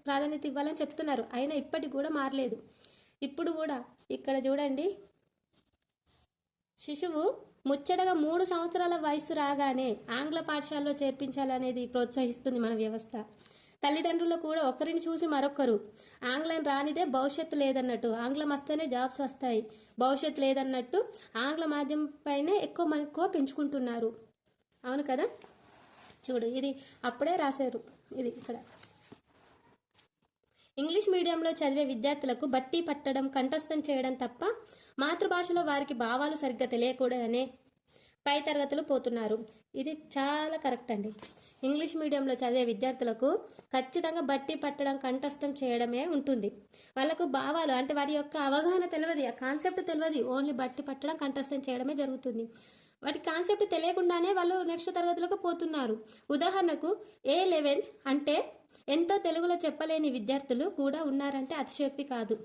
ప్రాధాన్యత ఇవ్వాలని చెప్తున్నారు. అయినా ఇప్పటికి కూడా మారలేదు. ఇప్పుడు కూడా ఇక్కడ చూడండి, శిశువు ముచ్చటగా 3 సంవత్సరాల వయసు రాగానే ఆంగ్ల పాఠశాలలో చేర్పించాలనేది ప్రోత్సహిస్తుంది మన వ్యవస్థ. తల్లిదండ్రులు కూడా ఒకరిని చూసి మరొకరు ఆంగ్లం రానిదే భవిష్యత్తు లేదన్నట్టు, ఆంగ్లం వస్తేనే జాబ్స్ వస్తాయి, భవిష్యత్తు లేదన్నట్టు ఆంగ్ల మాధ్యమం పైనే ఎక్కువ పెంచుకుంటున్నారు. అవును కదా, చూడు ఇది అప్పుడే రాశారు. ఇది ఇక్కడ ఇంగ్లీష్ మీడియంలో చదివే విద్యార్థులకు బట్టి పట్టడం, కంఠస్థం చేయడం తప్ప మాతృభాషలో వారికి భావాలు సరిగ్గా తెలియకూడదనే పై తరగతులు పోతున్నారు. ఇది చాలా కరెక్ట్ అండి. ఇంగ్లీష్ మీడియంలో చదివే విద్యార్థులకు ఖచ్చితంగా బట్టి పట్టడం, కంఠస్థం చేయడమే ఉంటుంది. వాళ్ళకు భావాలు అంటే వారి యొక్క అవగాహన తెలియదు, ఆ కాన్సెప్ట్ తెలియదు, ఓన్లీ బట్టి పట్టడం, కంఠస్థం చేయడమే జరుగుతుంది. వాటి కాన్సెప్ట్ తెలియకుండానే వాళ్ళు నెక్స్ట్ తరగతులకు పోతున్నారు. ఉదాహరణకు A11 అంటే ఎంతో తెలుగులో చెప్పలేని విద్యార్థులు కూడా ఉన్నారంటే అతిశయోక్తి కాదు.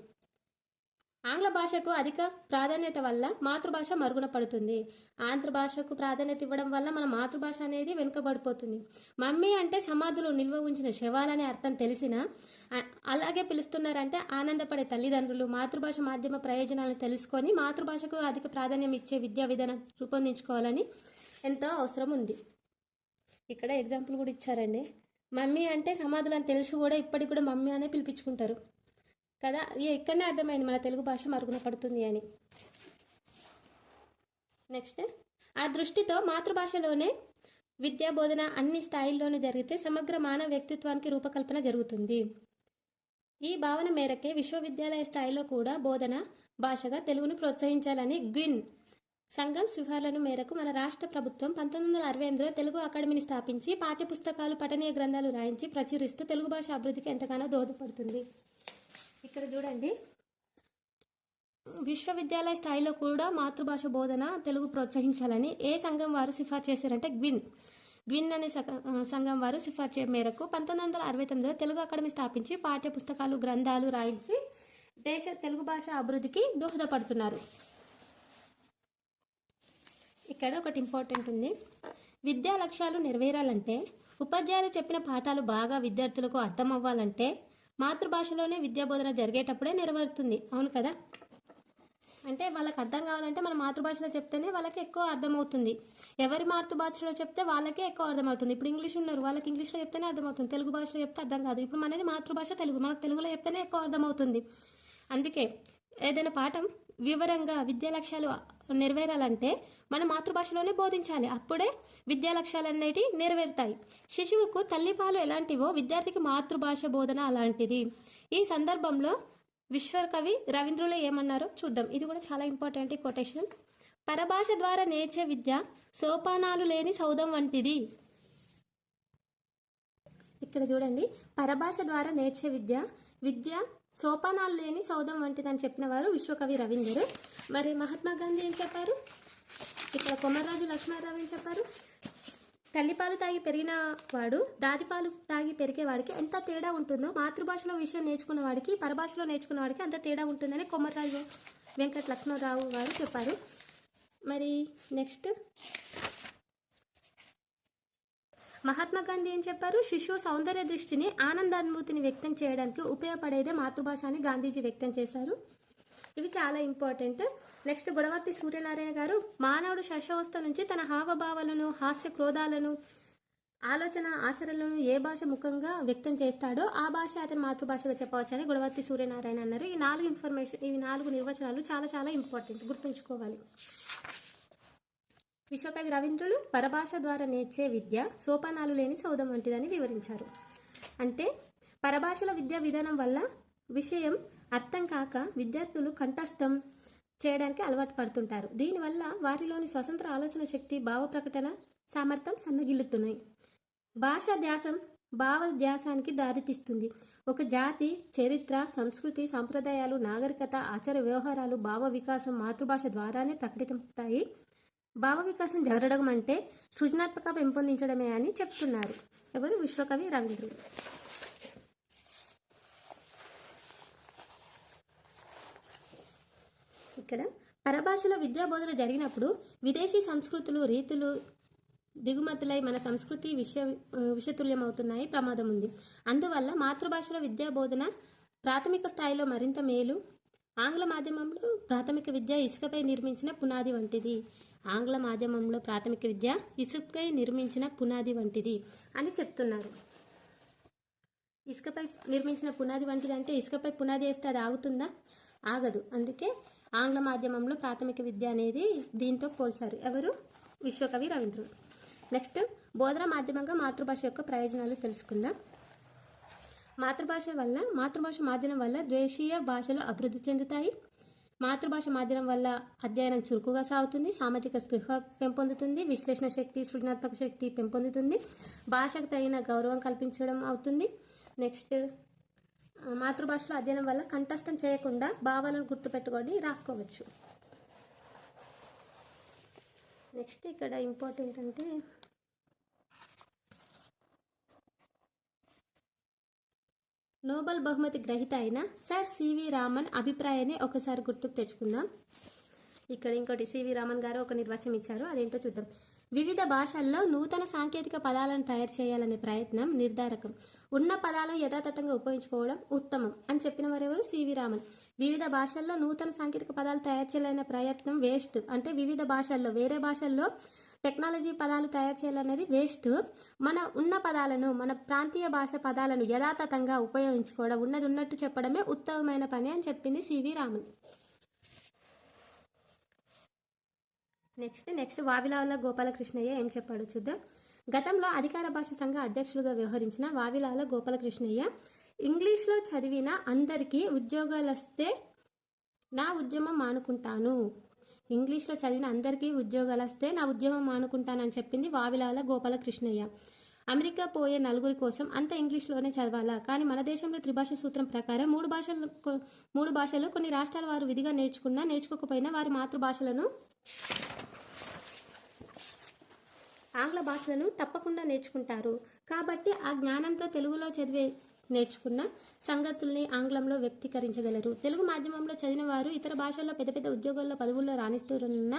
ఆంగ్ల భాషకు అధిక ప్రాధాన్యత వల్ల మాతృభాష మరుగున పడుతుంది. ఆంధ్ర భాషకు ప్రాధాన్యత ఇవ్వడం వల్ల మన మాతృభాష అనేది వెనుకబడిపోతుంది. మమ్మీ అంటే సమాధులు నిల్వ ఉంచిన శవాలనే అర్థం తెలిసినా అలాగే పిలుస్తున్నారంటే ఆనందపడే తల్లిదండ్రులు మాతృభాష మాధ్యమ ప్రయోజనాలను తెలుసుకొని మాతృభాషకు అధిక ప్రాధాన్యం ఇచ్చే విద్యా విధానం రూపొందించుకోవాలని ఎంతో అవసరం ఉంది. ఇక్కడ ఎగ్జాంపుల్ కూడా ఇచ్చారండి. మమ్మీ అంటే సమాధులని తెలిసి కూడా ఇప్పటికి కూడా మమ్మీ అనే పిలిపించుకుంటారు కదా. ఇక్కడనే అర్థమైంది మన తెలుగు భాష మరుగున పడుతుంది అని. నెక్స్ట్, ఆ దృష్టితో మాతృభాషలోనే విద్యా బోధన అన్ని స్థాయిల్లోనూ జరిగితే సమగ్ర మానవ వ్యక్తిత్వానికి రూపకల్పన జరుగుతుంది. ఈ భావన మేరకే విశ్వవిద్యాలయ స్థాయిలో కూడా బోధన భాషగా తెలుగును ప్రోత్సహించాలని గ్విన్ సంఘం సిఫార్సుల మేరకు మన రాష్ట్ర ప్రభుత్వం 1968లో తెలుగు అకాడమీని స్థాపించి పాఠ్యపుస్తకాలు, పఠనీయ గ్రంథాలు రాయించి ప్రచురిస్తూ తెలుగు భాష అభివృద్ధికి ఎంతగానో దోహదపడుతుంది. ఇక్కడ చూడండి, విశ్వవిద్యాలయ స్థాయిలో కూడా మాతృభాష బోధన తెలుగు ప్రోత్సహించాలని ఏ సంఘం వారు సిఫార్సు చేశారంటే గ్విన్ అనే సంఘం వారు సిఫార్సు మేరకు 1969లో తెలుగు అకాడమీ స్థాపించి పాఠ్య పుస్తకాలు, గ్రంథాలు రాయించి దేశ తెలుగు భాష అభివృద్ధికి దోహదపడుతున్నారు. ఇక్కడ ఒకటి ఇంపార్టెంట్ ఉంది. విద్యా లక్ష్యాలు నెరవేరాలంటే, ఉపాధ్యాయులు చెప్పిన పాఠాలు బాగా విద్యార్థులకు అర్థం అవ్వాలంటే మాతృభాషలోనే విద్యా బోధన జరిగేటప్పుడే నెరవేరుతుంది. అవును కదా, అంటే వాళ్ళకి అర్థం కావాలంటే మన మాతృభాషలో చెప్తేనే వాళ్ళకి ఎక్కువ అర్థమవుతుంది. ఎవరి మాతృభాషలో చెప్తే వాళ్ళకే ఎక్కువ అర్థమవుతుంది. ఇప్పుడు ఇంగ్లీష్ ఉన్నారు, వాళ్ళకి ఇంగ్లీష్లో చెప్తేనే అర్థమవుతుంది, తెలుగు భాషలో చెప్తే అర్థం కాదు. ఇప్పుడు మనది మాతృభాష తెలుగు, మనకు తెలుగులో చెప్తేనే ఎక్కువ అర్థమవుతుంది. అందుకే ఏదైనా పాఠం వివరంగా విద్యా లక్ష్యాలు నెరవేరాలంటే మన మాతృభాషలోనే బోధించాలి. అప్పుడే విద్యా లక్ష్యాలు అనేవి నెరవేరుతాయి. శిశువుకు తల్లిపాలు ఎలాంటివో విద్యార్థికి మాతృభాష బోధన అలాంటిది. ఈ సందర్భంలో విశ్వకవి రవీంద్రులు ఏమన్నారో చూద్దాం. ఇది కూడా చాలా ఇంపార్టెంట్ కొటేషన్. పరభాష ద్వారా నేర్చే విద్య సోపానాలు లేని సౌధం వంటిది. ఇక్కడ చూడండి, పరభాష ద్వారా నేర్చే విద్య సోపానాలు లేని సౌధం వంటిదని చెప్పిన వారు విశ్వకవి రవీంద్రుడు. మరి మహాత్మా గాంధీ ఏం చెప్పారు? ఇక్కడ కొమర్రాజు లక్ష్మణరావు ఏం చెప్పారు? తల్లిపాలు తాగి పెరిగిన వాడు దాదిపాలు తాగి పెరిగేవాడికి ఎంత తేడా ఉంటుందో మాతృభాషలో విషయం నేర్చుకున్న వాడికి పరభాషలో నేర్చుకున్న వాడికి అంత తేడా ఉంటుందని కొమర్రాజు వెంకట లక్ష్మణరావు గారు చెప్పారు. మరి నెక్స్ట్ మహాత్మా గాంధీ ఏం చెప్పారు? శిశువు సౌందర్య దృష్టిని ఆనందానుభూతిని వ్యక్తం చేయడానికి ఉపయోగపడేదే మాతృభాష అని గాంధీజీ వ్యక్తం చేశారు. ఇవి చాలా ఇంపార్టెంట్. నెక్స్ట్ గొడవర్తి సూర్యనారాయణ గారు మానవుడు శశవస్థ నుంచి తన హావభావాలను, హాస్య క్రోధాలను, ఆలోచన ఆచరణలను ఏ భాష ముఖంగా వ్యక్తం చేస్తాడో ఆ భాష అతని మాతృభాషగా చెప్పవచ్చని గొడవర్తి సూర్యనారాయణ అన్నారు. ఈ 4 నిర్వచనాలు చాలా చాలా ఇంపార్టెంట్, గుర్తుంచుకోవాలి. విశ్వకవి రవీంద్రులు పరభాష ద్వారా నేర్చే విద్య సోపానాలు లేని సౌధం వంటిదని వివరించారు. అంటే పరభాషల విద్యా విధానం వల్ల విషయం అర్థం కాక విద్యార్థులు కంఠస్థం చేయడానికి అలవాటు పడుతుంటారు. దీనివల్ల వారిలోని స్వతంత్ర ఆలోచన శక్తి, భావ ప్రకటన సామర్థ్యం సన్నగిల్లుతున్నాయి. భాషా ధ్యాసం భావధ్యాసానికి దారితీస్తుంది. ఒక జాతి చరిత్ర, సంస్కృతి, సంప్రదాయాలు, నాగరికత, ఆచార వ్యవహారాలు, భావ వికాసం మాతృభాష ద్వారానే ప్రకటితమవుతాయి. భావ వికాసం జరగడం అంటే సృజనాత్మక పెంపొందించడమే అని చెప్తున్నారు ఎవరు? విశ్వకవి రవీంద్రుడు. ఇక్కడ పరభాషలో విద్యాబోధన జరిగినప్పుడు విదేశీ సంస్కృతులు, రీతులు దిగుమతులై మన సంస్కృతి విషతుల్యమవుతున్నాయి, ప్రమాదం ఉంది. అందువల్ల మాతృభాషలో విద్యాబోధన ప్రాథమిక స్థాయిలో మరింత మేలు. ఆంగ్ల మాధ్యమంలో ప్రాథమిక విద్య ఇసుకపై నిర్మించిన పునాది వంటిది. ఆంగ్ల మాధ్యమంలో ప్రాథమిక విద్య ఇసుకపై నిర్మించిన పునాది వంటిది అని చెప్తున్నారు. ఇసుకపై నిర్మించిన పునాది వంటిది అంటే ఇసుకపై పునాది వేస్తే అది ఆగుతుందా? ఆగదు. అందుకే ఆంగ్ల మాధ్యమంలో ప్రాథమిక విద్య అనేది దీంతో పోల్చారు ఎవరు? విశ్వకవి రవీంద్రుడు. నెక్స్ట్ బోధన మాధ్యమంగా మాతృభాష యొక్క ప్రయోజనాలు తెలుసుకుందాం. మాతృభాష మాధ్యమం వల్ల దేశీయ భాషలు అభివృద్ధి చెందుతాయి. మాతృభాష మాధ్యమం వల్ల అధ్యయనం చురుకుగా సాగుతుంది, సామాజిక స్పృహ పెంపొందుతుంది, విశ్లేషణ శక్తి, సృజనాత్మక శక్తి పెంపొందుతుంది, భాషకు తగిన గౌరవం కల్పించడం అవుతుంది. నెక్స్ట్ మాతృభాషలో అధ్యయనం వల్ల కంఠస్థం చేయకుండా భావాలను గుర్తుపెట్టుకొని రాసుకోవచ్చు. నెక్స్ట్ ఇక్కడ ఇంపార్టెంట్ అంటే నోబెల్ బహుమతి గ్రహీత అయిన సర్ సివి రామన్ అభిప్రాయాన్ని ఒకసారి గుర్తుకు తెచ్చుకుందాం. ఇక్కడ ఇంకోటి సివి రామన్ గారు ఒక నిర్వచనం ఇచ్చారు, అదేంటో చూద్దాం. వివిధ భాషల్లో నూతన సాంకేతిక పదాలను తయారు చేయాలనే ప్రయత్నం నిర్ధారకం. ఉన్న పదాలను యథాతథంగా ఉపయోగించుకోవడం ఉత్తమం అని చెప్పిన వారెవరు? సివి రామన్. వివిధ భాషల్లో నూతన సాంకేతిక పదాలు తయారు చేయాలనే ప్రయత్నం వేస్ట్. అంటే వివిధ భాషల్లో వేరే భాషల్లో టెక్నాలజీ పదాలు తయారు చేయాలనేది వేస్ట్. మన ఉన్న పదాలను, మన ప్రాంతీయ భాష పదాలను యథాతథంగా ఉపయోగించుకోవడం, ఉన్నది ఉన్నట్టు చెప్పడమే ఉత్తమమైన పని అని చెప్పింది సివి రామన్. నెక్స్ట్ వావిలాల గోపాలకృష్ణయ్య ఏం చెప్పాడు చూద్దాం. గతంలో అధికార భాష సంఘ అధ్యక్షులుగా వ్యవహరించిన వావిలాల గోపాలకృష్ణయ్య ఇంగ్లీష్లో చదివిన అందరికీ ఉద్యోగాలు వస్తే నా ఉద్యమం మానుకుంటాను, ఇంగ్లీష్లో చదివిన అందరికీ ఉద్యోగాలు వస్తే నా ఉద్యమం మానుకుంటానని చెప్పింది వావిలాల గోపాలకృష్ణయ్య. అమెరికా పోయే నలుగురి కోసం అంత ఇంగ్లీష్లోనే చదవాలా? కానీ మన దేశంలో త్రిభాష సూత్రం ప్రకారం మూడు భాషలు కొన్ని రాష్ట్రాల వారు విధిగా నేర్చుకున్నా నేర్చుకోకపోయినా వారి మాతృభాషలను ఆంగ్ల భాషలను తప్పకుండా నేర్చుకుంటారు. కాబట్టి ఆ జ్ఞానంతో తెలుగులో నేర్చుకున్న సంగతుల్ని ఆంగ్లంలో వ్యక్తీకరించగలరు. తెలుగు మాధ్యమంలో చదివిన వారు ఇతర భాషల్లో పెద్ద పెద్ద ఉద్యోగాల్లో పదవుల్లో రాణిస్తున్న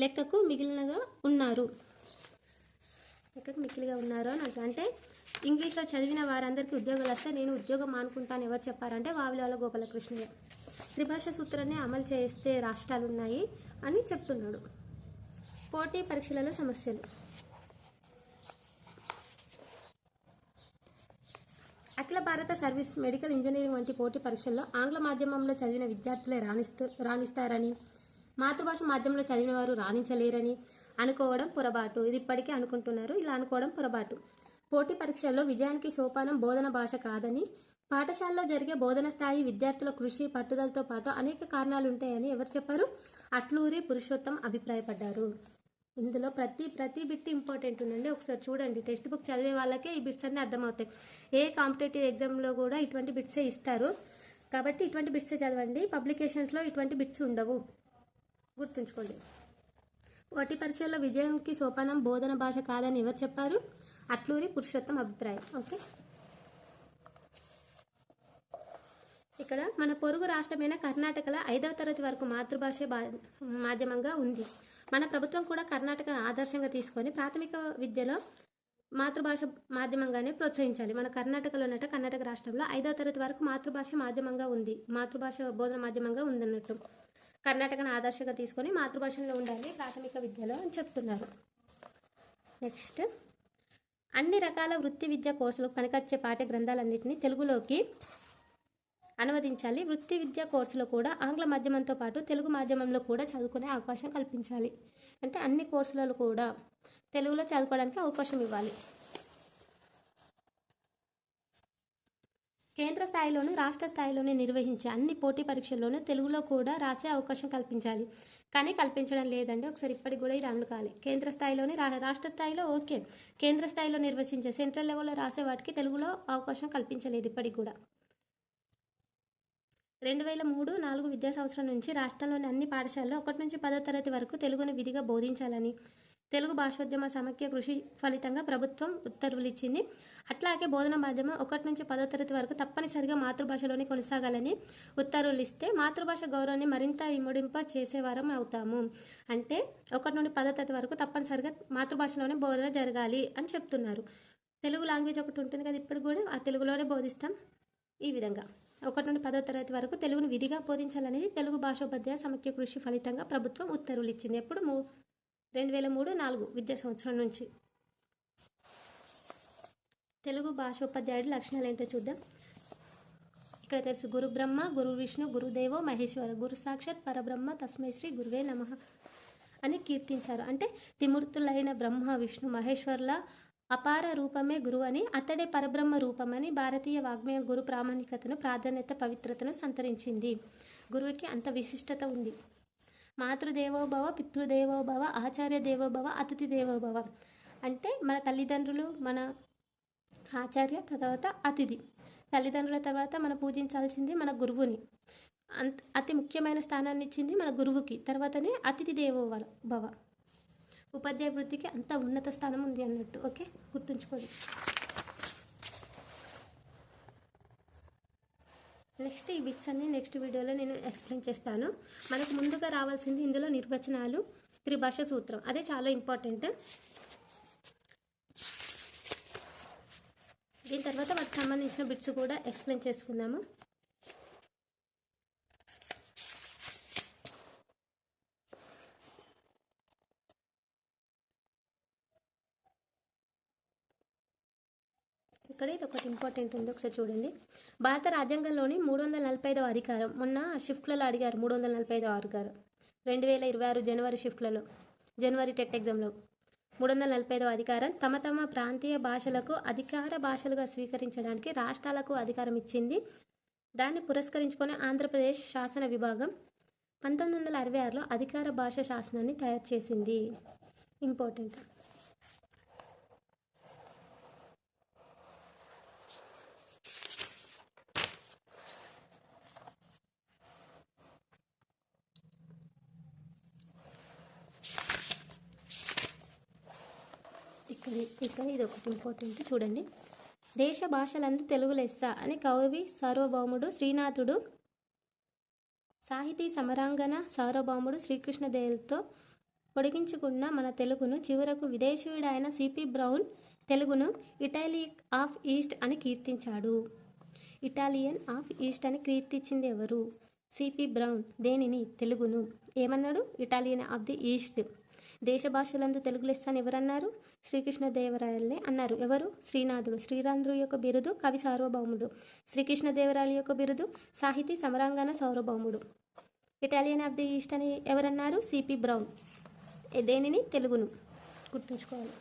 లెక్కకు మిగిలిగా ఉన్నారు అని అంటే ఇంగ్లీష్లో చదివిన వారందరికీ ఉద్యోగాలు వస్తే నేను ఉద్యోగం మానుకుంటాను ఎవరు చెప్పారంటే వావిలాల గోపాలకృష్ణయ్య. త్రిభాష సూత్రాన్ని అమలు చేస్తే రాష్ట్రాలు ఉన్నాయి అని చెప్తున్నాడు. పోటీ పరీక్షలలో సమస్యలు. అఖిల భారత సర్వీస్, మెడికల్, ఇంజనీరింగ్ వంటి పోటీ పరీక్షల్లో ఆంగ్ల మాధ్యమంలో చదివిన విద్యార్థులే రాణిస్తారని, మాతృభాష మాధ్యమంలో చదివిన వారు రాణించలేరని అనుకోవడం పొరపాటు. ఇది ఇప్పటికీ అనుకుంటున్నారు, ఇలా అనుకోవడం పొరపాటు. పోటీ పరీక్షల్లో విజయానికి సోపానం బోధన భాష కాదని, పాఠశాలలో జరిగే బోధన స్థాయి, విద్యార్థుల కృషి, పట్టుదలతో పాటు అనేక కారణాలు ఉంటాయని ఎవరు చెప్పారు? అట్లూరి పురుషోత్తం అభిప్రాయపడ్డారు. ఇందులో ప్రతి బిట్ ఇంపార్టెంట్ ఉందండి. ఒకసారి చూడండి, టెక్స్ట్ బుక్ చదివే వాళ్ళకే ఈ బిట్స్ అన్నీ అర్థమవుతాయి. ఏ కాంపిటేటివ్ ఎగ్జామ్లో కూడా ఇటువంటి బిట్సే ఇస్తారు, కాబట్టి ఇటువంటి బిట్సే చదవండి. పబ్లికేషన్స్లో ఇటువంటి బిట్స్ ఉండవు, గుర్తుంచుకోండి. పోటీ పరీక్షల్లో విజయానికి సోపానం బోధన భాష కాదని ఎవరు చెప్పారు? అట్లూరి పురుషోత్తం అభిప్రాయం. ఓకే, ఇక్కడ మన పొరుగు రాష్ట్రమైన కర్ణాటకలో 5వ తరగతి వరకు మాతృభాష మాధ్యమంగా ఉంది. మన ప్రభుత్వం కూడా కర్ణాటక ఆదర్శంగా తీసుకొని ప్రాథమిక విద్యలో మాతృభాష మాధ్యమంగానే ప్రోత్సహించాలి. మన కర్ణాటక రాష్ట్రంలో 5వ తరగతి వరకు మాతృభాష మాధ్యమంగా ఉంది, మాతృభాష బోధన మాధ్యమంగా ఉందన్నట్టు. కర్ణాటకను ఆదర్శంగా తీసుకొని మాతృభాషలో ఉండాలి ప్రాథమిక విద్యలో అని చెప్తున్నారు. నెక్స్ట్, అన్ని రకాల వృత్తి విద్యా కోర్సులకు పనికొచ్చే పాఠ్య గ్రంథాలన్నింటినీ తెలుగులోకి అనువదించాలి. వృత్తి విద్యా కోర్సులో కూడా ఆంగ్ల మాధ్యమంతో పాటు తెలుగు మాధ్యమంలో కూడా చదువుకునే అవకాశం కల్పించాలి. అంటే అన్ని కోర్సులలో కూడా తెలుగులో చదువుకోవడానికి అవకాశం ఇవ్వాలి. కేంద్ర స్థాయిలోను రాష్ట్ర స్థాయిలోనే నిర్వహించే అన్ని పోటీ పరీక్షల్లోనూ తెలుగులో కూడా రాసే అవకాశం కల్పించాలి. కానీ కల్పించడం లేదండి. ఒకసారి ఇప్పటికి కూడా ఇది అనుకాలి. కేంద్ర స్థాయిలోని రాష్ట్ర స్థాయిలో ఓకే, కేంద్ర స్థాయిలో నిర్వహించే సెంట్రల్ లెవెల్లో రాసే వాటికి తెలుగులో అవకాశం కల్పించలేదు ఇప్పటికి కూడా. 2003-04 విద్యా సంవత్సరం నుంచి రాష్ట్రంలోని అన్ని పాఠశాలలో 1 నుంచి 10వ తరగతి వరకు తెలుగును విధిగా బోధించాలని తెలుగు భాషోద్యమ సమైక్య కృషి ఫలితంగా ప్రభుత్వం ఉత్తర్వులు ఇచ్చింది. అట్లాగే బోధన మాధ్యమం 1 నుంచి 10వ తరగతి వరకు తప్పనిసరిగా మాతృభాషలోనే కొనసాగాలని ఉత్తర్వులు ఇస్తే మాతృభాష గౌరవాన్ని మరింత ఇముడింప చేసేవారం అవుతాము. అంటే 1 నుండి 10వ తరగతి వరకు తప్పనిసరిగా మాతృభాషలోనే బోధన జరగాలి అని చెప్తున్నారు. తెలుగు లాంగ్వేజ్ ఒకటి ఉంటుంది కదా, ఇప్పుడు కూడా ఆ తెలుగులోనే బోధిస్తాం. ఈ విధంగా 1 నుండి 10వ తరగతి వరకు తెలుగును విధిగా బోధించాలనేది తెలుగు భాషోపాధ్యాయ సమైక్య కృషి ఫలితంగా ప్రభుత్వం ఉత్తర్వులు ఇచ్చింది. ఎప్పుడు 2003-04 విద్యా సంవత్సరం నుంచి. తెలుగు భాషోపాధ్యాయుడి లక్షణాలు ఏంటో చూద్దాం. ఇక్కడ తెలుసు, గురు బ్రహ్మ, గురు విష్ణు, గురుదేవో మహేశ్వర, గురు సాక్షాత్ పరబ్రహ్మ తస్మై శ్రీ గురువే నమః అని కీర్తించారు. అంటే త్రిమూర్తులైన బ్రహ్మ, విష్ణు, మహేశ్వర్ల అపార రూపమే గురువు అని, అతడే పరబ్రహ్మ రూపమని భారతీయ వాగ్మయ గురు ప్రామాణికతను, ప్రాధాన్యత, పవిత్రతను సంతరించింది. గురువుకి అంత విశిష్టత ఉంది. మాతృదేవోభవ, పితృదేవోభవ, ఆచార్య దేవోభవ, అతిథి దేవోభవ. అంటే మన తల్లిదండ్రులు, మన ఆచార్య, తర్వాత అతిథి. తల్లిదండ్రుల తర్వాత మనం పూజించాల్సింది మన గురువుని. అతి ముఖ్యమైన స్థానాన్ని ఇచ్చింది మన గురువుకి, తర్వాతనే అతిథి దేవోభవ. ఉపాధ్యాయ వృత్తికి అంత ఉన్నత స్థానం ఉంది అన్నట్టు. ఓకే, గుర్తుంచుకోండి. నెక్స్ట్ ఈ బిట్స్ అన్ని నెక్స్ట్ వీడియోలో నేను ఎక్స్ప్లెయిన్ చేస్తాను. మనకు ముందుగా రావాల్సింది ఇందులో నిర్వచనాలు, త్రిభాష సూత్రం, అదే చాలా ఇంపార్టెంట్. దీని తర్వాత వాటికి సంబంధించిన బిట్స్ కూడా ఎక్స్ప్లెయిన్ చేసుకుందాము. ఇక్కడ ఇది ఒకటి ఇంపార్టెంట్ ఉంది, ఒకసారి చూడండి. భారత రాజ్యాంగంలోని 345వ అధికారం, మొన్న షిఫ్ట్లలో అడిగారు 345వ అధికారం 2026 జనవరి షిఫ్ట్లలో, జనవరి టెట్ ఎగ్జామ్లో 345వ అధికారం తమ తమ ప్రాంతీయ భాషలకు అధికార భాషలుగా స్వీకరించడానికి రాష్ట్రాలకు అధికారం ఇచ్చింది. దాన్ని పురస్కరించుకొని ఆంధ్రప్రదేశ్ శాసన విభాగం 1966లో అధికార భాష శాసనాన్ని తయారు చేసింది. ఇంపార్టెంట్. ఇక్కడ ఇది ఒకటి ఇంపార్టెంట్ చూడండి. దేశ భాషలందు తెలుగు లెస్స అని కవి సార్వభౌముడు శ్రీనాథుడు, సాహితీ సమరాంగణ సార్వభౌముడు శ్రీకృష్ణదేవతో పొడిగించుకున్న మన తెలుగును చివరకు విదేశీయుడైన సిపి బ్రౌన్ తెలుగును ఇటాలియన్ ఆఫ్ ఈస్ట్ అని కీర్తించాడు. ఇటాలియన్ ఆఫ్ ఈస్ట్ అని కీర్తించింది ఎవరు? CP brown. దేనిని? తెలుగును. ఏమన్నాడు? Italian of the east. దేశ భాషలందు తెలుగు లెస్స అని ఎవరన్నారు? శ్రీకృష్ణదేవరాయలనే అన్నారు. ఎవరు? శ్రీనాథుడు. శ్రీనాథుడు యొక్క బిరుదు కవి సార్వభౌముడు. శ్రీకృష్ణదేవరాయల యొక్క బిరుదు సాహితీ సమరాంగణ సార్వభౌముడు. ఇటాలియన్ ఆఫ్ ది ఈస్ట్ అని ఎవరన్నారు? CP brown. దేనిని? తెలుగును. గుర్తుంచుకోవాలి.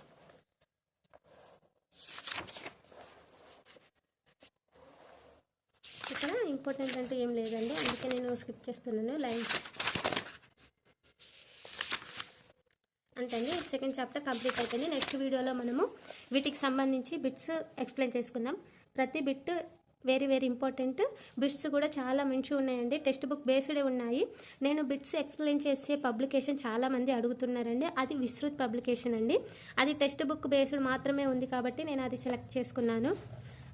ఇక్కడ ఇంపార్టెంట్ అంటే ఏం లేదండి, అందుకే నేను స్కిప్ చేస్తున్నాను లైన్స్. అంతండి, సెకండ్ చాప్టర్ కంప్లీట్ అయిపోయింది. నెక్స్ట్ వీడియోలో మనము వీటికి సంబంధించి బిట్స్ ఎక్స్ప్లెయిన్ చేసుకుందాం. ప్రతి bit very very important. Bits కూడా చాలా మంచిగా ఉన్నాయండి, టెక్స్ట్ బుక్ బేస్డే ఉన్నాయి. నేను బిట్స్ ఎక్స్ప్లెయిన్ చేసే పబ్లికేషన్ చాలామంది అడుగుతున్నారండి, అది విస్తృత్ పబ్లికేషన్ అండి. అది టెక్స్ట్ బుక్ బేస్డ్ మాత్రమే ఉంది కాబట్టి నేను అది సెలెక్ట్ చేసుకున్నాను.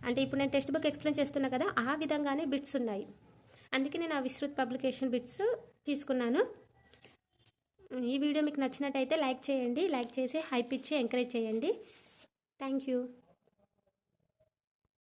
అంటే ఇప్పుడు నేను టెక్స్ట్ బుక్ ఎక్స్ప్లెయిన్ చేస్తున్నా కదా, ఆ విధంగానే బిట్స్ ఉన్నాయి, అందుకే నేను ఆ విస్తృత్ పబ్లికేషన్ బిట్స్ తీసుకున్నాను. ఈ వీడియో మీకు నచ్చినట్టయితే లైక్ చేయండి, లైక్ చేసి హైప్ ఇచ్చి ఎంకరేజ్ చేయండి. Thank you.